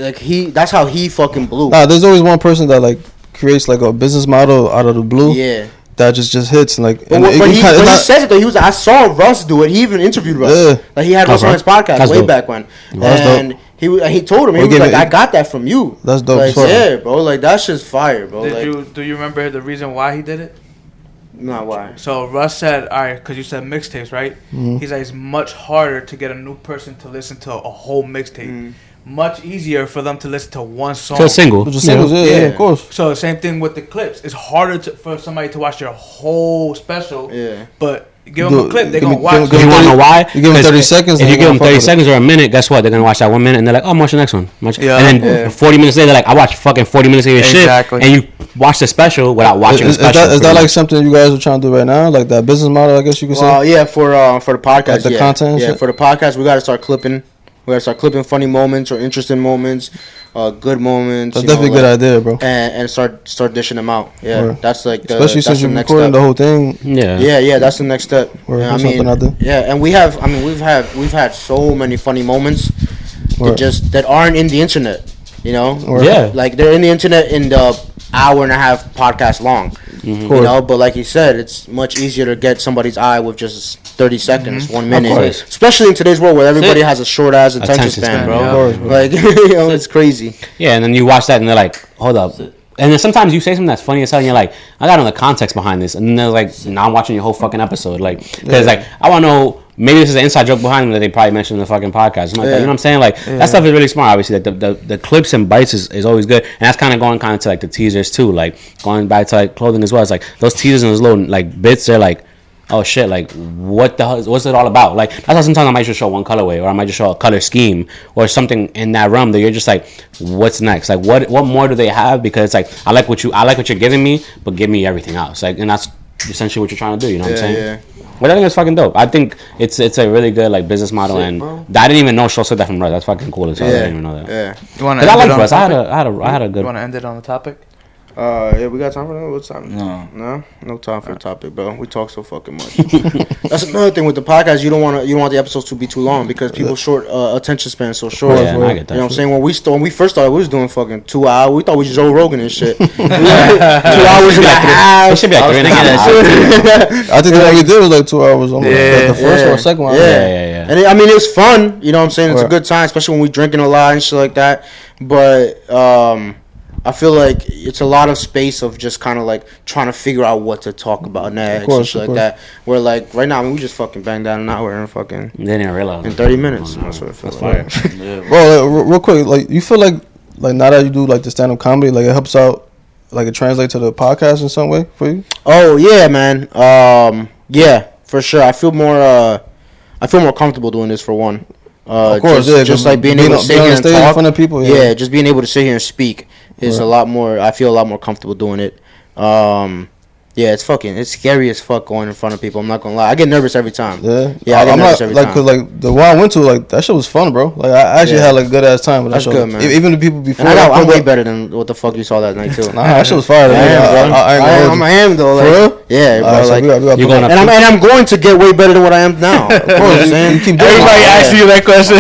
that's how he fucking blew. Nah, there's always one person that like creates like a business model out of the blue. Yeah. That just hits and like. But he says it though. He was. I saw Russ do it. He even interviewed Russ. Yeah. Like he had Russ on his podcast way back when, and he told him he was like, I got that from you. That's dope. Like, yeah, bro. Like that's just fire, bro. Do you remember the reason why he did it? Not why. So Russ said, all right, because you said mixtapes, right? Mm-hmm. He's like, it's much harder to get a new person to listen to a whole mixtape. Mm-hmm. much easier for them to listen to one song. So single. Just singles, yeah, of course. So the same thing with the clips. It's harder for somebody to watch your whole special. Yeah. But give them a clip, they're going to watch. You want to know why? You give them 30 seconds. If you give them 30 seconds or a minute, guess what? They're going to watch that 1 minute and they're like, oh, I'm watching the next one. And then 40 minutes later, they're like, I watched fucking 40 minutes of your shit. And you watch the special without watching the special. Is that like something you guys are trying to do right now? Like that business model, I guess you could say? Well, yeah, for the podcast. Like the content? Yeah, for the podcast, we got to start clipping. We got to start clipping funny moments or interesting moments, good moments. That's definitely a good idea, bro. And start dishing them out. Yeah, Right. That's like the, especially that's since the you're next recording step. the whole thing. Yeah, that's the next step. That's something I do. Yeah, and we've had so many funny moments that aren't in the internet. You know, Yeah. like they're in the internet in the hour and a half podcast long. You know, but like you said, it's much easier to get somebody's eye with just 30 seconds, 1 minute, especially in today's world where everybody has a short ass attention span, bro. Yeah. Like, you know, it's crazy. Yeah, and then you watch that and they're like, hold up. And then sometimes you say something that's funny as hell and you're like, I got to know the context behind this. And then they're like, now I'm watching your whole fucking episode. Like, because like, I want to know, maybe this is an inside joke behind them that they probably mentioned in the fucking podcast. Something like that. You know what I'm saying? Like, that stuff is really smart, obviously. Like, the clips and bites is always good. And that's kind of going to like the teasers too. Like, going back to like clothing as well. It's like, those teasers and those little like bits, they're like, oh shit, like what the hell what's it all about? Like that's why sometimes I might just show one colorway or I might just show a color scheme or something in that realm that you're just like, what's next? Like what more do they have? Because it's like I like what you're giving me, but give me everything else. Like, and that's essentially what you're trying to do, you know what I'm saying? Yeah. But I think it's fucking dope. I think it's a really good like business model. Sick, and bro. I didn't even know Show said that from Russ. That's fucking cool as hell. I didn't even know that. Yeah. You want to I like Russ. I had a good. You want to end it on the topic? Yeah, we got time for that? What time? No time for the topic, bro. We talk so fucking much. That's another thing with the podcast. You don't want the episodes to be too long because people's short attention span is so short. Yeah, I get that. You know what I'm saying? When we first started, we was doing fucking 2 hours. We thought we was Joe Rogan and shit. 2 hours and a half. It should be like 3 and a half. I think the one we did was like 2 hours. The first or second one. Yeah. And I mean, it was fun. You know what I'm saying? It's a good time, especially when we drinking a lot and shit like that. But I feel like it's a lot of space of just kind of like trying to figure out what to talk about next and shit like that. Where like right now, I mean, we just fucking banged down an hour and fucking. They didn't realize. In 30 minutes. That's what it feels like. Bro, like, real quick, like you feel like now that you do like the stand up comedy, like it helps out, like it translates to the podcast in some way for you? Oh yeah, man. Yeah, for sure. I feel more comfortable doing this for one. Of course, just like being able to sit here and talk in front of people. Yeah, just being able to sit here and speak is a lot more. I feel a lot more comfortable doing it. Yeah, it's scary as fuck going in front of people. I'm not gonna lie, I get nervous every time. Yeah, I get nervous every time. Cause like the one I went to, like that shit was fun, bro. Like I actually had like a good ass time with that show. That's good, man. Even the people before. I'm way better than what the fuck you saw that night too. Nah, that shit was fire. I am though. Like, for real? Yeah, bro. Like, I'm going to get way better than what I am now. Of course, man. Everybody asks you that question.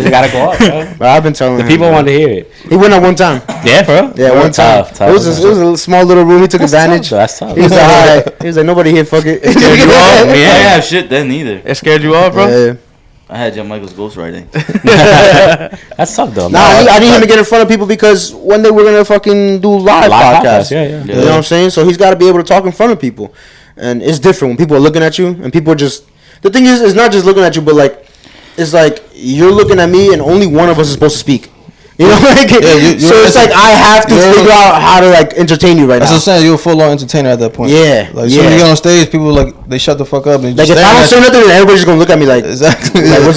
You gotta go up, bro. I've been telling the people want to hear it. He went up one time. Yeah, bro. Yeah, one time. It was a small little room. He took advantage. That's tough. He was like, all right. He was like, nobody here, fuck it. I didn't have shit then either. It scared you off, bro? Yeah. I had Janmichael's ghostwriting. That's tough though. Nah, I didn't even get in front of people because one day we're gonna fucking do live podcasts. Yeah. You know what I'm saying? So he's got to be able to talk in front of people, and it's different when people are looking at you and people are just. The thing is, it's not just looking at you, but like, it's like you're looking at me and only one of us is supposed to speak. You know, like, so it's like I have to figure out how to like entertain you right now. That's what I'm saying. You're a full-on entertainer at that point. Yeah, like so when you get on stage, people like they shut the fuck up. And like if I don't say nothing, then everybody's just gonna look at me like exactly. Like, what's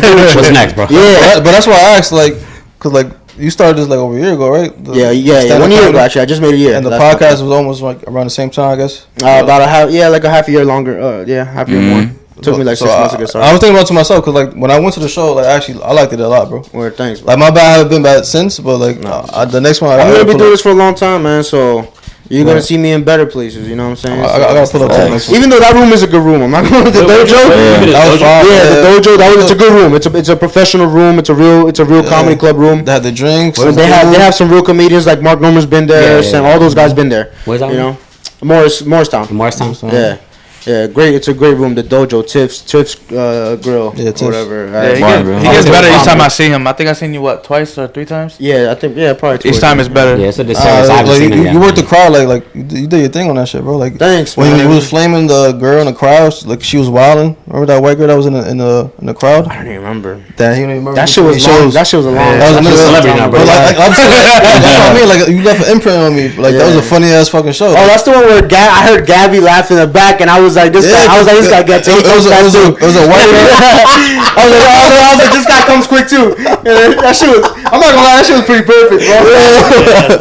next, bro? Yeah, but that's why I asked, like, cause like you started this like over a year ago, right? Yeah. 1 year ago actually. I just made a year. And the podcast was almost like around the same time, I guess. About a half a year longer. Half a year more. It took me like 6 months to get started. I was thinking about it to myself because like when I went to the show, like actually I liked it a lot, bro. Well, thanks, bro. Like my bad, I haven't been bad since, but like the next one, I'm gonna be doing this for a long time, man. So you're gonna see me in better places. You know what I'm saying? I gotta pull up that next one. Even though that room is a good room, I'm not going to the dojo. The dojo. It's a good room. It's a professional room. It's a real comedy club room. They have the drinks. They have some real comedians like Mark Norman's been there. All those guys been there. Where's that? You know, Morristown. Morristown. Yeah. Yeah, great. It's a great room. The dojo, Tiff's grill, Yeah, Tiff's. whatever. Yeah, he gets better each time I see him. I think I seen you twice or 3 times. Yeah, I think probably Each time it's better. Yeah, it's a disservice. I haven't Like, seen him yet. you worked the crowd like you did your thing on that shit, bro. Like Thanks, when man. you was flaming the girl in the crowd, like she was wilding. Remember that white girl that was in the crowd? I don't even remember. That you don't even remember. That shit was long. That shit was a long. That was That's a celebrity now, bro. But like, I'm saying, that's what I mean. Like you left an imprint on me. Like that was a funny ass fucking show. Oh, that's the one where I heard Gabby laugh in the back, and I was like, this guy gets it. It was a white girl. I was like, this guy comes quick too. And that shit was. I'm not gonna lie, that shit was pretty perfect, bro.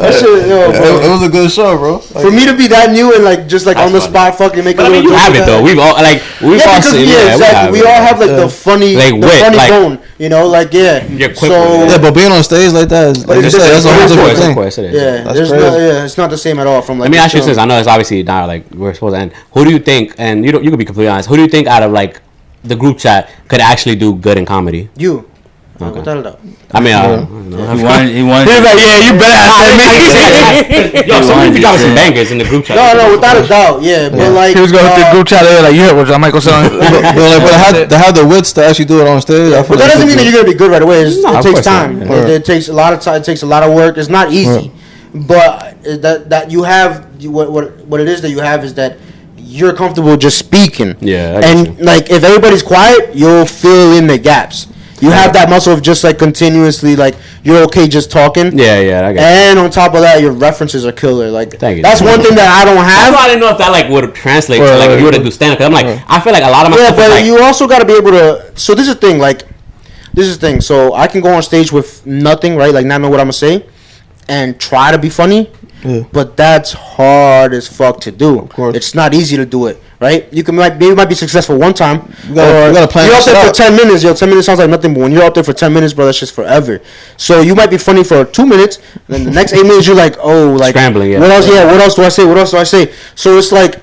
That shit, bro. It was a good show, bro. Like, For me to be that new and like just like on the spot, fucking make. But I mean, you have it though. We've all seen. Yeah, exactly. We all have like the funny, bone. You know, like You're quick So yeah, but being on stage like that is, like you said, that's a whole different thing. Of course it is. yeah, That's there's crazy. no, yeah, it's not the same at all. From like. Let me ask you the this. show. I know it's obviously not like we're supposed to end. Who do you think? And you can be completely honest. Who do you think out of like the group chat could actually do good in comedy? You. Okay. Without a doubt. I mean, He wanted. He's like, yeah, you better have me. Yo, somebody be dropping some bangers in the group chat. No, without a doubt, yeah. But like, He was going through the group chat there, like, you heard what Janmichael said. But to have the wits to actually do it on stage, I feel But that doesn't mean that you're gonna be good right away. No, It of takes course not. time. Yeah. It takes a lot of time. It takes a lot of work. It's not easy, but that you have what it is that you have is that you're comfortable just speaking. Yeah, I get and like if everybody's quiet, you'll fill in the gaps. You have that muscle of just like continuously like you're okay just talking. Yeah, I get it. And on top of that, your references are killer. Like Thank you. that's one thing that I don't That's have. why I didn't know if that like would translate to like if you were to do stand up. I'm like, I feel like a lot of my Yeah, stuff is but like, you also got to be able to. So this is the thing. Like, this is the thing. So I can go on stage with nothing, right? Like, not know what I'm gonna say, and try to be funny. Yeah. But that's hard as fuck to do. Of course. It's not easy to do it, right? You might be successful one time. You gotta plan You're out that there for shit 10 minutes. 10 minutes sounds like nothing, but when you're out there for 10 minutes, bro, that's just forever. So you might be funny for 2 minutes, then the next 8 minutes you're like, oh, like Scrambling, yeah. What else? Yeah, what else do I say? What else do I say? So it's like,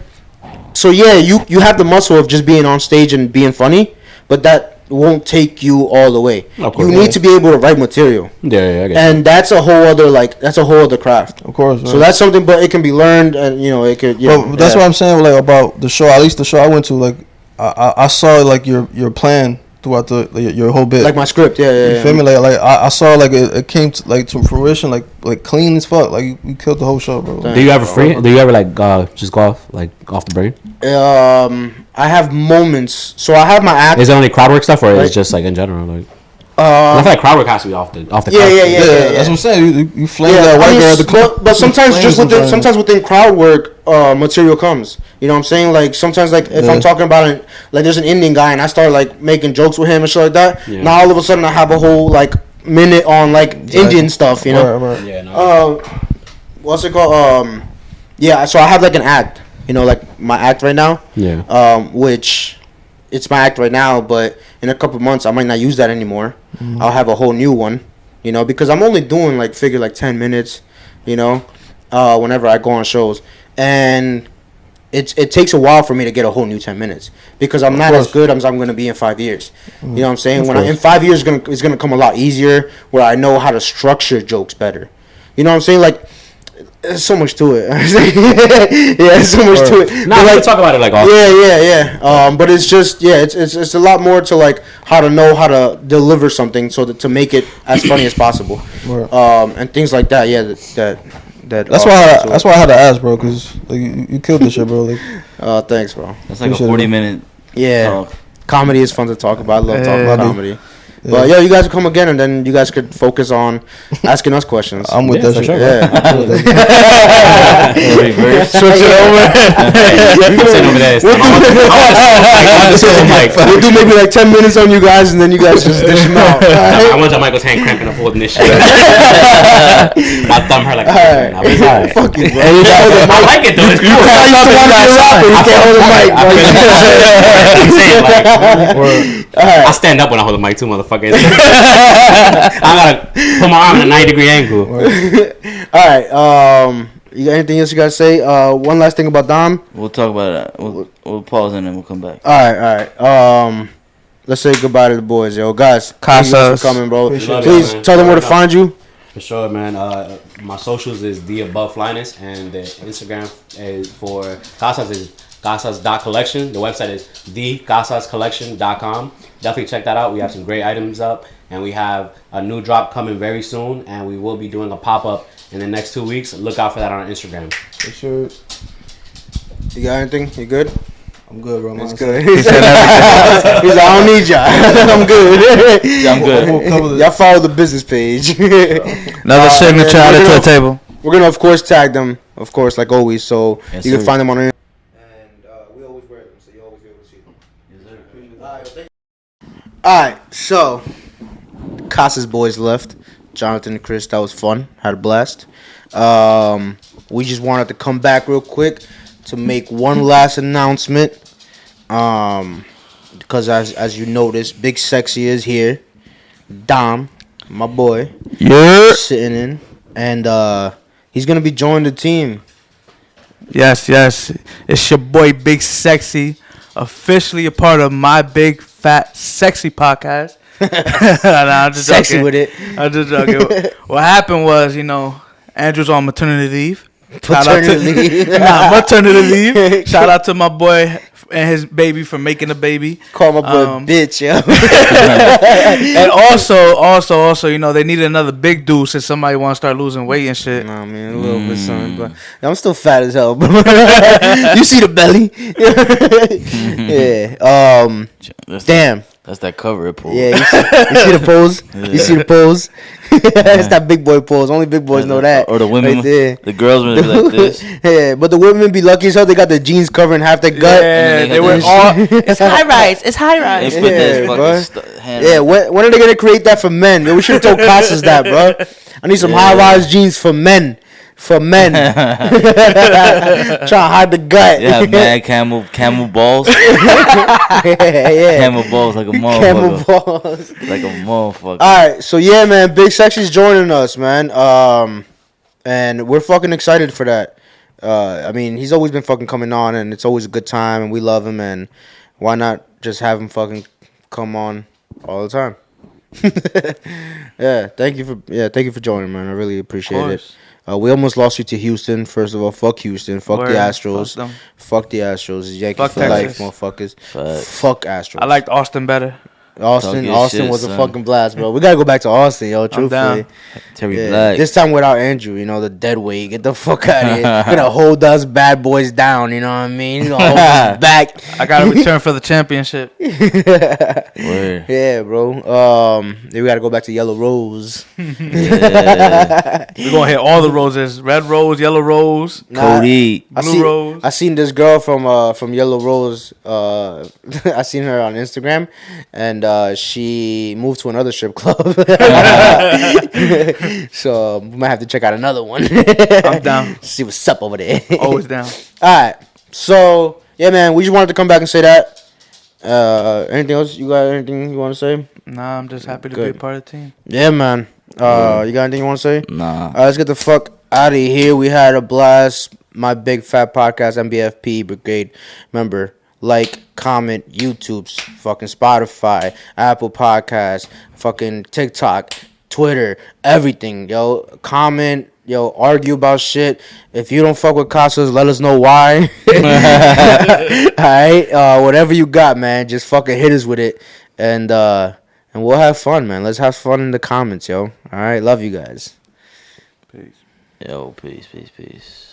so yeah, you have the muscle of just being on stage and being funny, but that won't take you all the way. Of course. You need to be able to write material. yeah, I get it. And that's a whole other craft. Of course. So that's something, but it can be learned, and it could. But that's what I'm saying. Like about the show, at least the show I went to, like I saw like your plan throughout your whole bit. like my script. Yeah. You feel me? Like I saw like it came to fruition like clean as fuck. Like you killed the whole show, bro. Do you ever Do you ever like just go off the brain? I have moments. So I have my act. Is it only crowd work stuff or is Right. it just like in general? Like I feel like crowd work has to be off the Yeah. cuff. That's what I'm saying. You flame that white girl at the club. But sometimes Flames sometimes within crowd work, material comes. You know what I'm saying? Like sometimes, like if I'm talking about it, like there's an Indian guy and I start like making jokes with him and shit like that. Yeah. Now all of a sudden I have a whole like minute on like Indian stuff. You know. Right. Yeah, no. What's it called? Yeah. So I have like an act. Like my act right now. Yeah. Which it's my act right now, but in a couple months I might not use that anymore. I'll have a whole new one, because I'm only doing like 10 minutes, whenever I go on shows, and it takes a while for me to get a whole new 10 minutes because I'm not as good as I'm gonna be in 5 years. You know what I'm saying? In 5 years, it's gonna come a lot easier where I know how to structure jokes better. You know what I'm saying? Like. There's so much to it. There's so much to it. No, we can talk about it like all. Yeah. But it's just it's a lot more to like how to know how to deliver something so that to make it as funny as possible. And things like that. Yeah, That's why I had to ask, bro, because like you killed this shit, bro. Like, thanks, bro. That's like a 40-minute. Yeah, comedy is fun to talk about. I love talking about comedy. Yeah. But you guys come again, and then you guys could focus on asking us questions. I'm with that shit. sure, Yeah. Switch it over. You can sit over there. We'll do maybe like 10 minutes on you guys, and then you guys just dish them out. I want Michael's hand cramping up holding this shit. My thumb hurt like Alright. now, but it's alright. Fuck you, bro. I like it though. It's cool. I used to want to be a rapper. You can't hold a mic, bro. I'm saying, like, I stand up when I hold the mic too, motherfuckers. I gotta put my arm in a 90-degree angle. All right. You got anything else you gotta say? One last thing about Dom. We'll talk about it. We'll pause and then we'll come back. All right. Let's say goodbye to the boys, yo. Guys, thank you guys for coming, bro. Please tell them where to find you. For sure, man. My socials is the above flyness, and the Instagram is for CASAS is CASAS.collection. The website is thecasascollection.com. Definitely check that out. We have some great items up, and we have a new drop coming very soon, and we will be doing a pop-up in the next 2 weeks. Look out for that on our Instagram. For sure. You got anything? You good? I'm good, bro. It's good. He's like, I don't need y'all. I'm good. Yeah, I'm good. Y'all follow the business page. Another signature added to the table. We're going to, of course, tag them, of course, like always. So Yes, you can sir. find them on Instagram. And we always wear them, so you always be able to see them. All right, so Casas boys left. Jonathan and Chris, that was fun. Had a blast. We just wanted to come back real quick to make one last announcement. Because as you noticed, Big Sexy is here. Dom, my boy, sitting in, and he's gonna be joining the team. Yes. It's your boy Big Sexy, officially a part of My Big Fat Sexy Podcast. Nah, I'm just Sexy joking. with it. I'm just joking. What happened was, Andrew's on maternity leave. Paternity leave. Maternity leave. Shout out to my boy and his baby for making a baby. Call my boy bitch, yo. And also, they needed another big dude since somebody want to start losing weight and shit. Nah, man, a little bit, son, but I'm still fat as hell, bro. You see the belly? Yeah. Damn. That's that cover report. Yeah, you see the pose? Yeah. You see the pose? It's that big boy pose. Only big boys know that. Or the women. Right there. The girls would be like this. Yeah, but the women be lucky as hell. They got the jeans covering half their gut. Yeah, they were all. It's high rise. It's high rise. They put that bro. fucking hand Yeah, on. when are they gonna create that for men? Yo, we should have told Casas that, bro. I need some high-rise jeans for men. For men. Trying to hide the gut. Yeah, mad camel balls. Yeah. Camel balls like a motherfucker. Camel balls. Like a motherfucker. Alright, so yeah, man, Big Sexy's joining us, man. And we're fucking excited for that. I mean, he's always been fucking coming on, and it's always a good time, and we love him, and why not just have him fucking come on all the time? Thank you for joining, man. I really appreciate it. We almost lost you to Houston. First of all, fuck Houston. Fuck the Astros. Fuck the Astros. Yankees Fuck for life, Texas. motherfuckers. Fuck Astros. I liked Austin better. Austin shit, was a son. fucking blast, bro. We gotta go back to Austin, yo. Truthfully, Terry Black. this time without Andrew, the dead weight. Get the fuck out of here. Gonna hold us bad boys down. You know what I mean? He's gonna hold us back. I got to return for the championship. Word. Yeah, bro. Then we gotta go back to Yellow Rose. Yeah. We're going to hit all the roses. Red rose, yellow rose. Cody. Blue Rose. I seen this girl from Yellow Rose. I seen her on Instagram, and she moved to another strip club. So we might have to check out another one. I'm down. See what's up over there. Always down. All right. So yeah, man, we just wanted to come back and say that. Anything else? You got anything you want to say? Nah, I'm just happy to Good. be a part of the team. Yeah, man. You got anything you want to say? Nah. All right, let's get the fuck out of here. We had a blast. My Big Fat Podcast, MBFP Brigade. Remember, like, comment, YouTube's, fucking Spotify, Apple Podcasts, fucking TikTok, Twitter, everything, yo. Comment, yo, argue about shit. If you don't fuck with Casas, let us know why. Alright? Whatever you got, man, just fucking hit us with it. And we'll have fun, man. Let's have fun in the comments, yo. Alright? Love you guys. Yo, peace.